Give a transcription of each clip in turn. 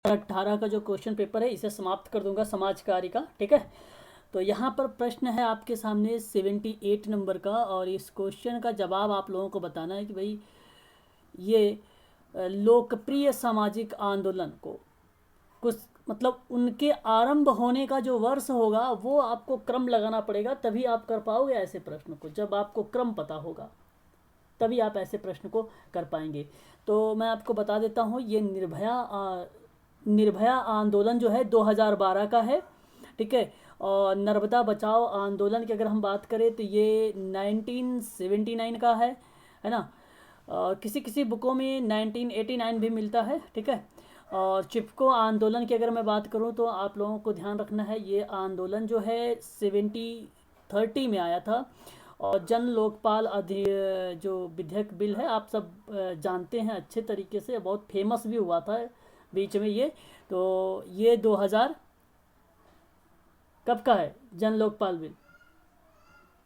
18 का जो question paper है इसे समाप्त कर दूंगा समाज कार्य का। ठीक है, तो यहाँ पर प्रश्न है आपके सामने 78 नंबर का, और इस क्वेश्चन का जवाब आप लोगों को बताना है कि भाई ये लोकप्रिय सामाजिक आंदोलन को कुछ मतलब उनके आरंभ होने का जो वर्ष होगा वो आपको क्रम लगाना पड़ेगा, तभी आप कर पाओगे ऐसे प्रश्न को। जब आपको क्रम पता होगा तभी आप ऐसे प्रश्न को कर पाएंगे। तो मैं आपको बता देता हूँ, ये निर्भया आंदोलन जो है 2012 का है। ठीक है, और नर्मदा बचाओ आंदोलन की अगर हम बात करें तो ये 1979 का है ना। किसी किसी बुकों में 1989 भी मिलता है। ठीक है, और चिपको आंदोलन की अगर मैं बात करूं तो आप लोगों को ध्यान रखना है, ये आंदोलन जो है 70 में आया था। और जन लोकपाल जो विधेयक बिल है आप सब जानते हैं अच्छे तरीके से, बहुत फेमस भी हुआ था बीच में ये। तो ये 2000 कब का है जन लोकपाल बिल?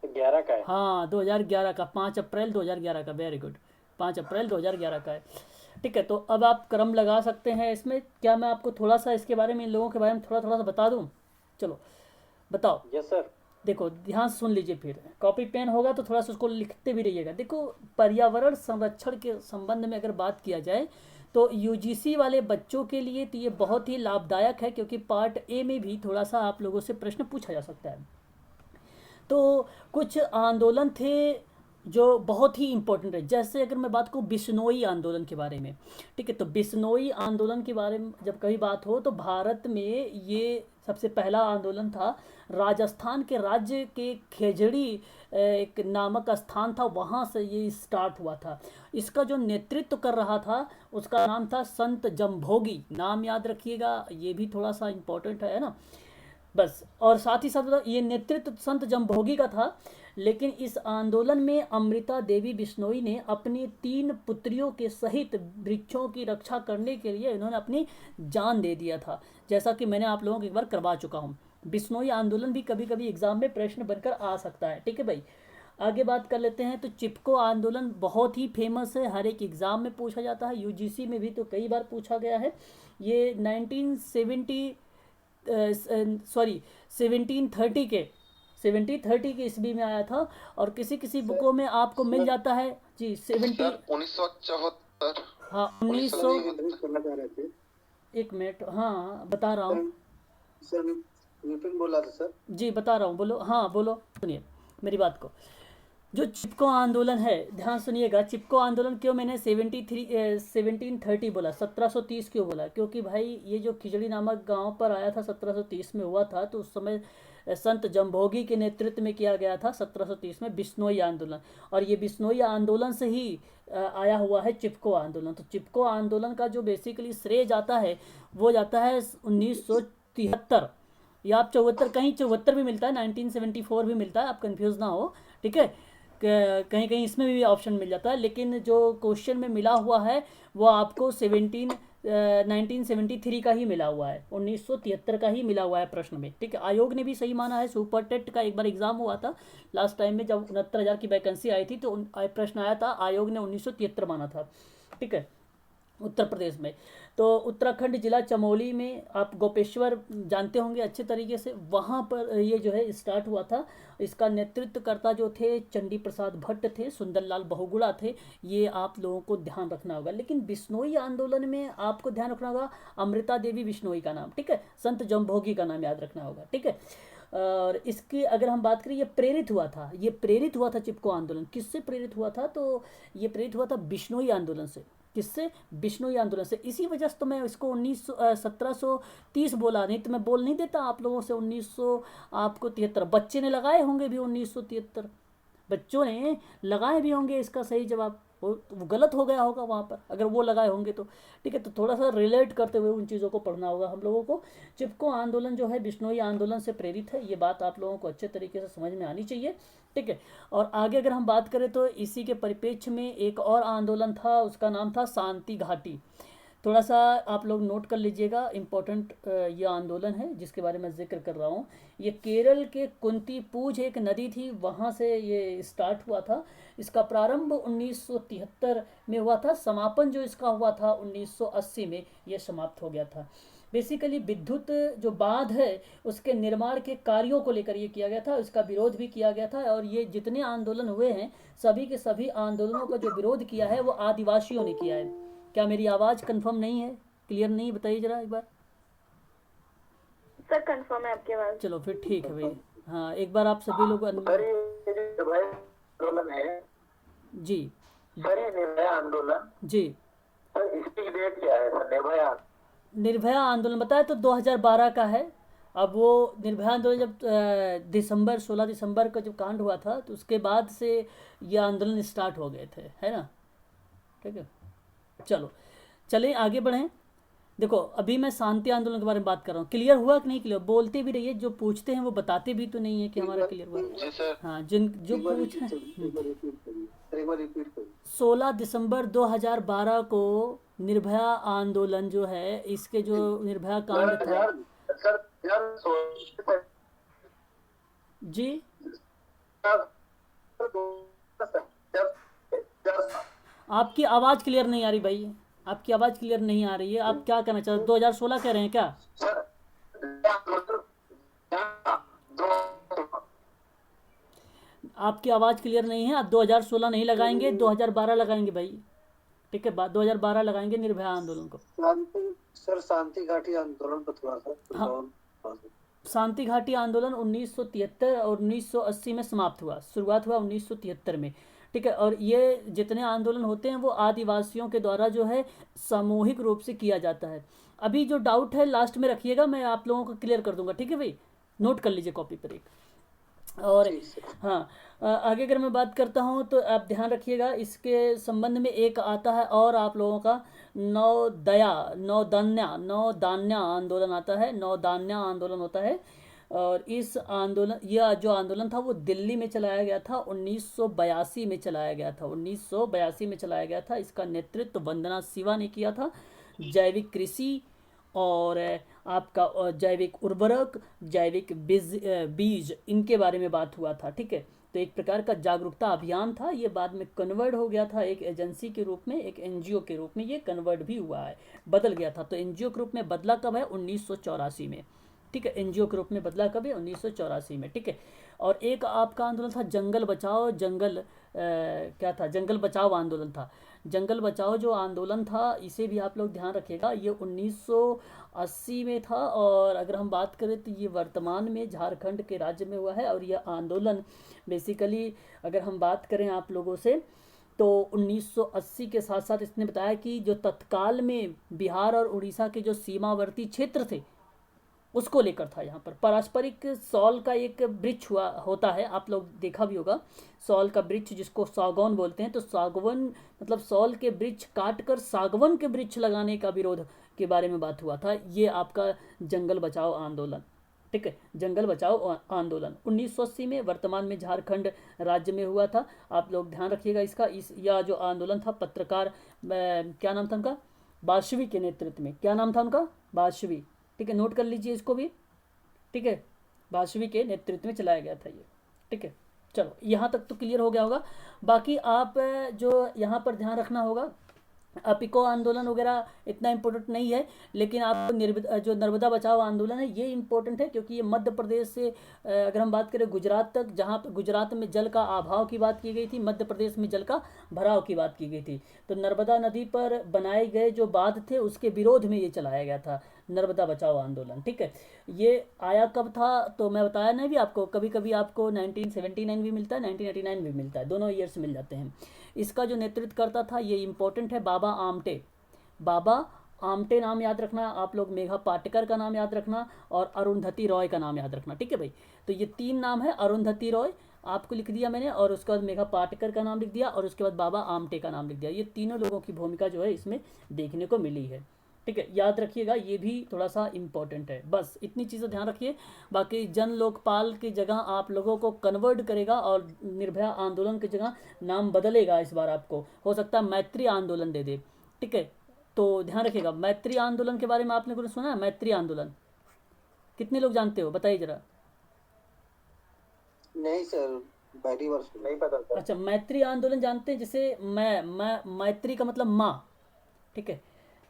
11 का है। हाँ 2011 का, 5 अप्रैल 2011 का। वेरी गुड, 5 अप्रैल 2011 का है। ठीक है, तो अब आप क्रम लगा सकते हैं इसमें। क्या मैं आपको थोड़ा सा इसके बारे में, इन लोगों के बारे में थोड़ा थोड़ा सा बता दूं? चलो बताओ। Yes sir. देखो ध्यान से सुन लीजिए, फिर कॉपी पेन होगा तो थोड़ा सा उसको लिखते भी रहिएगा। देखो, पर्यावरण संरक्षण के संबंध में अगर बात किया जाए तो यूजीसी वाले बच्चों के लिए तो ये बहुत ही लाभदायक है, क्योंकि पार्ट ए में भी थोड़ा सा आप लोगों से प्रश्न पूछा जा सकता है। तो कुछ आंदोलन थे जो बहुत ही इम्पोर्टेंट है, जैसे अगर मैं बात करूँ बिश्नोई आंदोलन के बारे में। ठीक है, तो बिश्नोई आंदोलन के बारे में जब कभी बात हो तो भारत में ये सबसे पहला आंदोलन था। राजस्थान के राज्य के खेजड़ी एक नामक स्थान था, वहाँ से ये स्टार्ट हुआ था। इसका जो नेतृत्व कर रहा था उसका नाम था संत जमभोगी। नाम याद रखिएगा, ये भी थोड़ा सा इम्पोर्टेंट है ना। बस, और साथ ही साथ ये नेतृत्व संत जमभोगी का था। लेकिन इस आंदोलन में अमृता देवी बिश्नोई ने अपनी 3 पुत्रियों के सहित वृक्षों की रक्षा करने के लिए इन्होंने अपनी जान दे दिया था, जैसा कि मैंने आप लोगों को एक बार करवा चुका हूँ। बिश्नोई आंदोलन भी कभी कभी एग्जाम में प्रश्न बनकर आ सकता है। ठीक है भाई, आगे बात कर लेते हैं। तो चिपको आंदोलन बहुत ही फेमस है, हर एक एग्ज़ाम में पूछा जाता है, यूजीसी में भी तो कई बार पूछा गया है। ये 1970 सॉरी 1730 के ईस्वी में आया था, और किसी किसी बुकों में आपको मिल सर जाता है जी 70। सर 1974। हाँ 1900। 1974। करना चाह रहे थे। एक मिनट, हाँ बता रहा हूँ। सर विपिन बोला था सर। जी बता रहा हूँ, बोलो। हाँ बोलो, सुनिए मेरी बात को। जो चिपको आंदोलन है, ध्यान सुनिएगा। चिपको आंदोलन क्यों मैंने 1730 बोला, 1730 क्यों बोला? क्योंकि भाई ये जो खिचड़ी नामक गांव पर आया था 1730 में हुआ था, तो उस समय संत जमभोगी के नेतृत्व में किया गया था 1730 में बिश्नोई आंदोलन। और ये बिश्नोई आंदोलन से ही आया हुआ है चिपको आंदोलन। तो चिपको आंदोलन का जो बेसिकली श्रेय जाता है वो जाता है 1973, या आप 74, कहीं 74 भी मिलता है, 1974 भी मिलता है, आप कंफ्यूज ना हो। ठीक है, कहीं कहीं इसमें भी ऑप्शन मिल जाता है, लेकिन जो क्वेश्चन में मिला हुआ है वो आपको 1973 का ही मिला हुआ है, 1973 का ही मिला हुआ है प्रश्न में। ठीक है, आयोग ने भी सही माना है। सुपर टेट का एक बार एग्जाम हुआ था लास्ट टाइम में, जब 69,000 की वैकेंसी आई थी तो प्रश्न आया था, आयोग ने 1973 माना था। ठीक है, उत्तर प्रदेश में। तो उत्तराखंड जिला चमोली में आप गोपेश्वर जानते होंगे अच्छे तरीके से, वहाँ पर ये जो है स्टार्ट हुआ था। इसका नेतृत्वकर्ता जो थे चंडी प्रसाद भट्ट थे, सुंदरलाल बहुगुणा थे, ये आप लोगों को ध्यान रखना होगा। लेकिन बिश्नोई आंदोलन में आपको ध्यान रखना होगा अमृता देवी बिश्नोई का नाम। ठीक है, संत जमभोगी का नाम याद रखना होगा। ठीक है, और इसकी अगर हम बात करें, ये प्रेरित हुआ था, ये प्रेरित हुआ था चिपको आंदोलन। किससे प्रेरित हुआ था? तो ये प्रेरित हुआ था बिश्नोई आंदोलन से। किससे? बिश्नोई आंदोलन से। इसी वजह से तो मैं इसको 1730 बोला, नहीं तो मैं बोल नहीं देता आप लोगों से 1900 आपको 73। बच्चे ने लगाए होंगे भी 1973, बच्चों ने लगाए भी होंगे इसका सही जवाब। वो गलत हो गया होगा वहाँ पर अगर वो लगाए होंगे तो। ठीक है, तो थोड़ा सा रिलेट करते हुए उन चीज़ों को पढ़ना होगा हम लोगों को। चिपको आंदोलन जो है बिश्नोई आंदोलन से प्रेरित है, ये बात आप लोगों को अच्छे तरीके से समझ में आनी चाहिए। ठीक है, और आगे अगर हम बात करें तो इसी के परिप्रेक्ष्य में एक और आंदोलन था, उसका नाम था शांति घाटी। थोड़ा सा आप लोग नोट कर लीजिएगा, इम्पोर्टेंट ये आंदोलन है जिसके बारे में जिक्र कर रहा हूँ। ये केरल के कुंतीपूज एक नदी थी, वहाँ से ये स्टार्ट हुआ था। इसका प्रारंभ 1973 में हुआ था, समापन जो इसका हुआ था 1980 में ये समाप्त हो गया था। बेसिकली विद्युत जो बांध है उसके निर्माण के कार्यों को लेकर ये किया गया था, इसका विरोध भी किया गया था। और ये जितने आंदोलन हुए हैं सभी के सभी आंदोलनों का जो विरोध किया है वो आदिवासियों ने किया है। क्या मेरी आवाज़ कंफर्म नहीं है, क्लियर नहीं, बताइए जरा एक बार। सर कंफर्म है आपकी आवाज़। चलो फिर ठीक है भाई। हाँ, एक बार आप सभी लोग सर ये जो भाई आंदोलन है, जी सर ये निर्भया आंदोलन, जी, सर इसकी डेट क्या है सर? निर्भया आंदोलन बताया तो 2012 का है। अब वो निर्भया आंदोलन जब दिसंबर 16 दिसंबर का जब कांड हुआ था तो उसके बाद से ये आंदोलन स्टार्ट हो गए थे, है ना। ठीक है, चलो चलें आगे बढ़ें। देखो अभी मैं शांति आंदोलन के बारे में बात कर रहा हूँ। क्लियर हुआ कि नहीं क्लियर? बोलते भी रहिए, जो पूछते हैं वो बताते भी तो नहीं है कि हमारा क्लियर हुआ। जी सर। हाँ, जिन जो पूछ रहे रिपीट 16 दिसंबर 2012 को निर्भया आंदोलन जो है, इसके जो निर्भया कांड था सर जी। आपकी आवाज़ क्लियर नहीं आ रही भाई, आपकी आवाज़ क्लियर नहीं आ रही है। आप क्या कहना चाहते हैं? 2016 कह रहे हैं क्या? आपकी आवाज़ क्लियर नहीं है। आप 2016 नहीं लगाएंगे, 2012 लगाएंगे भाई। ठीक है, 2012 लगाएंगे निर्भया आंदोलन को। सर शांति घाटी आंदोलन पर थोड़ा सा हाँ। शांति घाटी आंदोलन 1973 और 1980 में समाप्त हुआ, शुरुआत हुआ 1973 में। ठीक है, और ये जितने आंदोलन होते हैं वो आदिवासियों के द्वारा जो है सामूहिक रूप से किया जाता है। अभी जो डाउट है लास्ट में रखिएगा, मैं आप लोगों को क्लियर कर दूंगा। ठीक है भाई, नोट कर लीजिए कॉपी पर एक। और हाँ, आगे अगर मैं बात करता हूँ तो आप ध्यान रखिएगा, इसके संबंध में एक आता है और आप लोगों का नौदान्या आंदोलन आता है। नौदान्या आंदोलन होता है। और इस आंदोलन, यह जो आंदोलन था वो दिल्ली में चलाया गया था, 1982 में चलाया गया था। 1982 में चलाया गया था। इसका नेतृत्व वंदना शिवा ने किया था। जैविक कृषि और आपका जैविक उर्वरक, जैविक बीज, इनके बारे में बात हुआ था। ठीक है, तो एक प्रकार का जागरूकता अभियान था। ये बाद में कन्वर्ट हो गया था एक एजेंसी के रूप में, एक एनजीओ के रूप में ये कन्वर्ट भी हुआ है, बदल गया था। तो एनजीओ के रूप में बदला कब है? 1984 में। ठीक है, एनजीओ के रूप में बदला कब है? 1984 में। ठीक है, और एक आपका आंदोलन था जंगल बचाओ, क्या था? जंगल बचाओ आंदोलन था। जंगल बचाओ जो आंदोलन था इसे भी आप लोग ध्यान रखिएगा, ये 1980 में था। और अगर हम बात करें तो ये वर्तमान में झारखंड के राज्य में हुआ है। और यह आंदोलन बेसिकली अगर हम बात करें आप लोगों से तो 1980 के साथ साथ इसने बताया कि जो तत्काल में बिहार और उड़ीसा के जो सीमावर्ती क्षेत्र थे उसको लेकर था। यहाँ पर पारस्परिक सॉल का एक वृक्ष होता है, आप लोग देखा भी होगा, सॉल का वृक्ष जिसको सागौन बोलते हैं। तो सागवन मतलब सॉल के वृक्ष काट कर सागवन के वृक्ष लगाने का विरोध के बारे में बात हुआ था। ये आपका जंगल बचाओ आंदोलन। ठीक है, जंगल बचाओ आंदोलन 1980 में वर्तमान में झारखंड राज्य में हुआ था। आप लोग ध्यान रखिएगा इसका। यह जो आंदोलन था पत्रकार क्या नाम था उनका? वासवी के नेतृत्व में। क्या नाम था उनका? वासवी। ठीक है, नोट कर लीजिए इसको भी। ठीक है, वासवी के नेतृत्व में चलाया गया था ये। ठीक है, चलो यहाँ तक तो क्लियर हो गया होगा। बाकी आप जो यहाँ पर ध्यान रखना होगा, अपिको आंदोलन वगैरह इतना इम्पोर्टेंट नहीं है, लेकिन आपको जो नर्मदा बचाओ आंदोलन है ये इम्पोर्टेंट है, क्योंकि ये मध्य प्रदेश से अगर हम बात करें गुजरात तक, जहाँ पर गुजरात में जल का अभाव की बात की गई थी, मध्य प्रदेश में जल का भराव की बात की गई थी। तो नर्मदा नदी पर बनाए गए जो बांध थे उसके विरोध में ये चलाया गया था नर्मदा बचाओ आंदोलन। ठीक है, ये आया कब था तो मैं बताया नहीं भी आपको, कभी कभी आपको 1979 भी मिलता है, 1989 भी मिलता है, दोनों ईयर्स मिल जाते हैं। इसका जो नेतृत्व करता था ये इम्पोर्टेंट है, बाबा आमटे। बाबा आमटे नाम याद रखना आप लोग, मेघा पाटेकर का नाम याद रखना और अरुंधति रॉय का नाम याद रखना। ठीक है भाई, तो ये तीन नाम है, अरुंधति रॉय आपको लिख दिया मैंने, और उसके बाद मेघा पाटेकर का नाम लिख दिया, और उसके बाद बाबा आमटे का नाम लिख दिया। ये तीनों लोगों की भूमिका जो है इसमें देखने को मिली है। ठीक है, याद रखिएगा, ये भी थोड़ा सा इम्पोर्टेंट है। बस इतनी चीज़ें ध्यान रखिए। बाकी जन लोकपाल की जगह आप लोगों को कन्वर्ट करेगा और निर्भया आंदोलन की जगह नाम बदलेगा। इस बार आपको हो सकता है मैत्री आंदोलन दे दे। ठीक है, तो ध्यान रखिएगा, मैत्री आंदोलन के बारे में आपने कुछ सुना है? मैत्री आंदोलन कितने लोग जानते हो, बताइए जरा। नहीं सर, पहली बार सुना। नहीं पता सर। अच्छा, मैत्री आंदोलन जानते हैं? जैसे मैं मैत्री का मतलब माँ, ठीक है,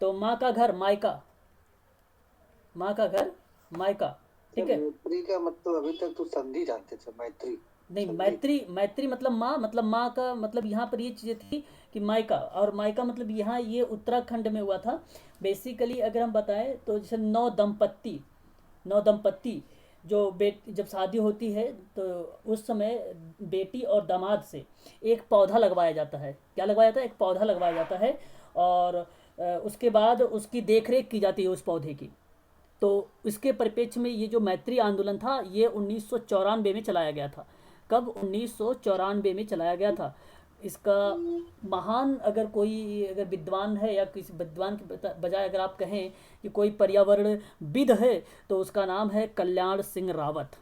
तो माँ का घर मायका, माँ का घर मायका, ठीक है। मैत्री का मतलब अभी तक तो संधि जानते थे, मैत्री नहीं, संधि। मैत्री मैत्री मतलब माँ का मतलब यहाँ पर ये चीज़ें थी कि मायका, और मायका मतलब यहाँ ये उत्तराखंड में हुआ था बेसिकली। अगर हम बताएं तो जैसे नौ दंपत्ति जो जब शादी होती है तो उस समय बेटी और दामाद से एक पौधा लगवाया जाता है। क्या लगवाया जाता है? एक पौधा लगवाया जाता है, और उसके बाद उसकी देखरेख की जाती है उस पौधे की। तो इसके परिप्रेक्ष्य में ये जो मैत्री आंदोलन था ये 1994 में चलाया गया था। कब? 1994 में चलाया गया था। इसका महान अगर कोई अगर विद्वान है या किसी विद्वान के बजाय अगर आप कहें कि कोई पर्यावरणविद है तो उसका नाम है कल्याण सिंह रावत।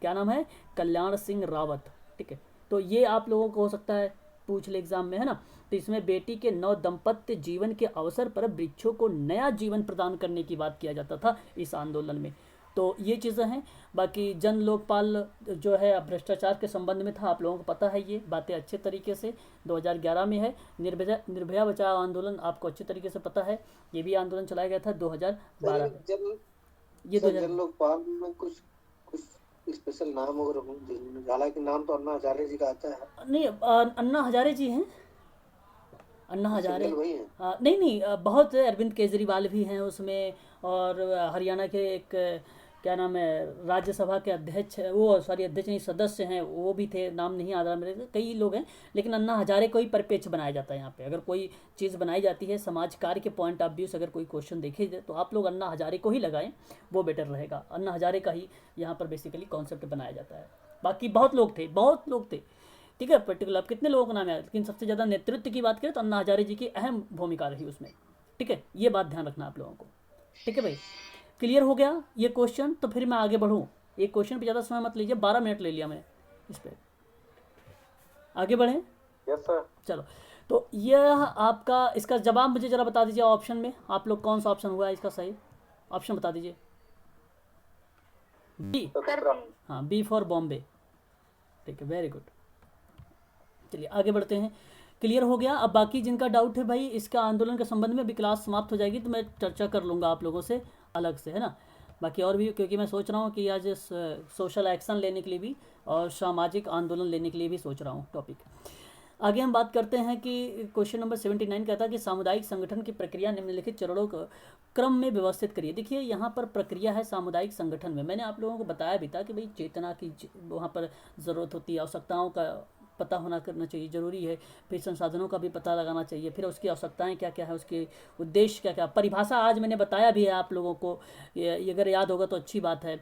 क्या नाम है? कल्याण सिंह रावत, ठीक है। तो ये आप लोगों को हो सकता है पूछ ले एग्जाम में, है ना। तो इसमें बेटी के नव दंपत्य जीवन के अवसर पर वृक्षों को नया जीवन प्रदान करने की बात किया जाता था इस आंदोलन में। तो ये चीज़ें हैं। बाकी जन लोकपाल जो है भ्रष्टाचार के संबंध में था, आप लोगों को पता है ये बातें अच्छे तरीके से। 2011 में है। निर्भया बचाओ आंदोलन आपको अच्छे तरीके से पता है, ये भी आंदोलन चलाया गया था 2012 में। ये सर 2000 जन लोकपाल में कुछ कुछ स्पेशल नाम वगैरह होंगे, हालांकि नाम तो अन्ना हजारे जी का आता है। नहीं, अन्ना हजारे जी हैं, अन्ना हजारे। सिंगल वही है। नहीं नहीं, बहुत अरविंद केजरीवाल भी हैं उसमें, और हरियाणा के एक क्या नाम है राज्यसभा के अध्यक्ष, वो सॉरी अध्यक्ष नहीं सदस्य हैं, वो भी थे, नाम नहीं आ रहा मेरे को, कई लोग हैं। लेकिन अन्ना हजारे को ही परिपेक्ष बनाया जाता है यहाँ पे। अगर कोई चीज़ बनाई जाती है समाज कार्य के पॉइंट ऑफ व्यू से, अगर कोई क्वेश्चन देखे जाए तो आप लोग अन्ना हजारे को ही लगाएं, वो बेटर रहेगा। अन्ना हजारे का ही यहाँ पर बेसिकली कॉन्सेप्ट बनाया जाता है। बाकी बहुत लोग थे, ठीक है। पर्टिकुलर आप कितने लोगों का नाम है, लेकिन सबसे ज़्यादा नेतृत्व की बात करें तो अन्ना हजारे जी की अहम भूमिका रही उसमें, ठीक है। ये बात ध्यान रखना आप लोगों को, ठीक है भाई। क्लियर हो गया ये क्वेश्चन? तो फिर मैं आगे बढ़ूँ। एक क्वेश्चन पे ज़्यादा समय मत लीजिए, 12 मिनट ले लिया मैं इस पर। आगे बढ़ें? Yes sir. चलो, तो यह आपका, इसका जवाब मुझे ज़रा बता दीजिए ऑप्शन में, आप लोग कौन सा ऑप्शन हुआ है इसका सही? ऑप्शन बता दीजिए। बी। हाँ, बी फॉर बॉम्बे, ठीक है, वेरी गुड। चलिए आगे बढ़ते हैं। क्लियर हो गया? अब बाकी जिनका डाउट है भाई इसका आंदोलन के संबंध में, अभी क्लास समाप्त हो जाएगी तो मैं चर्चा कर लूँगा आप लोगों से अलग से, है ना। बाकी और भी, क्योंकि मैं सोच रहा हूँ कि आज सोशल एक्शन लेने के लिए भी और सामाजिक आंदोलन लेने के लिए भी सोच रहा हूँ टॉपिक। आगे हम बात करते हैं कि क्वेश्चन नंबर 79 कहता है कि सामुदायिक संगठन की प्रक्रिया निम्नलिखित चरणों को क्रम में व्यवस्थित करिए। देखिए यहाँ पर प्रक्रिया है सामुदायिक संगठन में, मैंने आप लोगों को बताया भी था कि भाई चेतना की वहाँ पर ज़रूरत होती है, आवश्यकताओं का पता होना करना चाहिए, ज़रूरी है। फिर संसाधनों का भी पता लगाना चाहिए, फिर उसकी आवश्यकताएं क्या क्या है, उसके उद्देश्य क्या क्या, परिभाषा आज मैंने बताया भी है आप लोगों को, ये अगर याद होगा तो अच्छी बात है।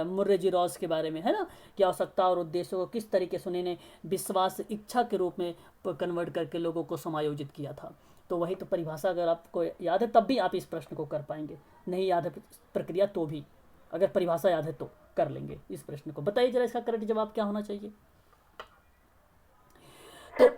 मुर्रे जी रॉस के बारे में, है ना, कि आवश्यकता और उद्देश्यों को किस तरीके से उन्होंने विश्वास इच्छा के रूप में कन्वर्ट करके लोगों को समायोजित किया था। तो वही तो परिभाषा अगर आपको याद है तब भी आप इस प्रश्न को कर पाएंगे, नहीं याद है प्रक्रिया तो भी, अगर परिभाषा याद है तो कर लेंगे इस प्रश्न को। बताइए जरा इसका करेक्ट जवाब क्या होना चाहिए? तो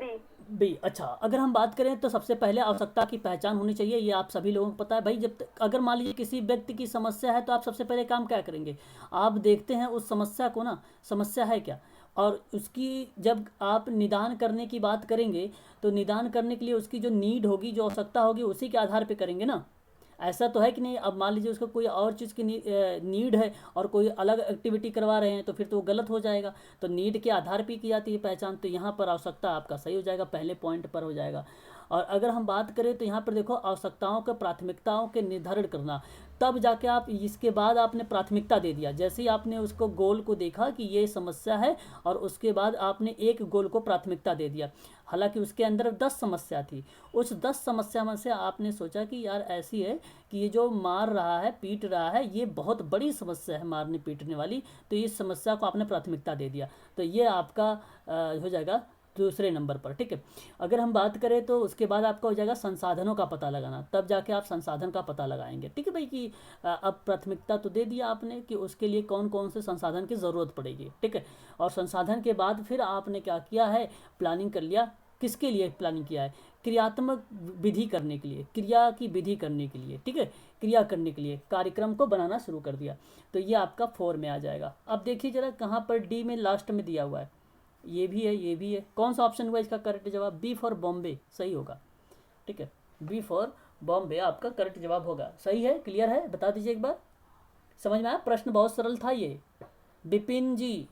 बी। अच्छा, अगर हम बात करें तो सबसे पहले आवश्यकता की पहचान होनी चाहिए, ये आप सभी लोगों को पता है भाई। जब अगर मान लीजिए किसी व्यक्ति की समस्या है तो आप सबसे पहले काम क्या करेंगे? आप देखते हैं उस समस्या को ना, समस्या है क्या, और उसकी जब आप निदान करने की बात करेंगे तो निदान करने के लिए उसकी जो नीड होगी, जो आवश्यकता होगी, उसी के आधार पर करेंगे ना। ऐसा तो है कि नहीं, अब मान लीजिए उसको कोई और चीज़ की नीड है और कोई अलग एक्टिविटी करवा रहे हैं तो फिर तो वो गलत हो जाएगा। तो नीड के आधार पर की जाती है पहचान, तो यहाँ पर आवश्यकता आपका सही हो जाएगा, पहले पॉइंट पर हो जाएगा। और अगर हम बात करें तो यहाँ पर देखो आवश्यकताओं के प्राथमिकताओं के निर्धारण करना, तब जाके आप इसके बाद आपने प्राथमिकता दे दिया। जैसे ही आपने उसको गोल को देखा कि ये समस्या है और उसके बाद आपने एक गोल को प्राथमिकता दे दिया। हालांकि उसके अंदर 10 समस्या थी, उस 10 समस्या में से आपने सोचा कि यार ऐसी है कि ये जो मार रहा है, पीट रहा है, ये बहुत बड़ी समस्या है मारने पीटने वाली, तो इस समस्या को आपने प्राथमिकता दे दिया। तो ये आपका हो जाएगा दूसरे नंबर पर, ठीक है। अगर हम बात करें तो उसके बाद आपका हो जाएगा संसाधनों का पता लगाना, तब जाके आप संसाधन का पता लगाएंगे, ठीक है भाई। कि अब प्राथमिकता तो दे दिया आपने कि उसके लिए कौन कौन से संसाधन की ज़रूरत पड़ेगी, ठीक है। और संसाधन के बाद फिर आपने क्या किया है, प्लानिंग कर लिया किसके लिए प्लानिंग किया है? क्रियात्मक विधि करने के लिए, क्रिया की विधि करने के लिए, ठीक है, क्रिया करने के लिए कार्यक्रम को बनाना शुरू कर दिया। तो ये आपका 4 में आ जाएगा। अब देखिए जरा कहाँ पर डी में लास्ट में दिया हुआ है, ये भी है, ये भी है। कौन सा ऑप्शन हुआ इसका करेक्ट जवाब? बी फॉर बॉम्बे सही होगा, ठीक है, बी फॉर बॉम्बे आपका करेक्ट जवाब होगा। सही है, क्लियर है, बता दीजिए एक बार। समझ में आया? प्रश्न बहुत सरल था ये विपिन जी,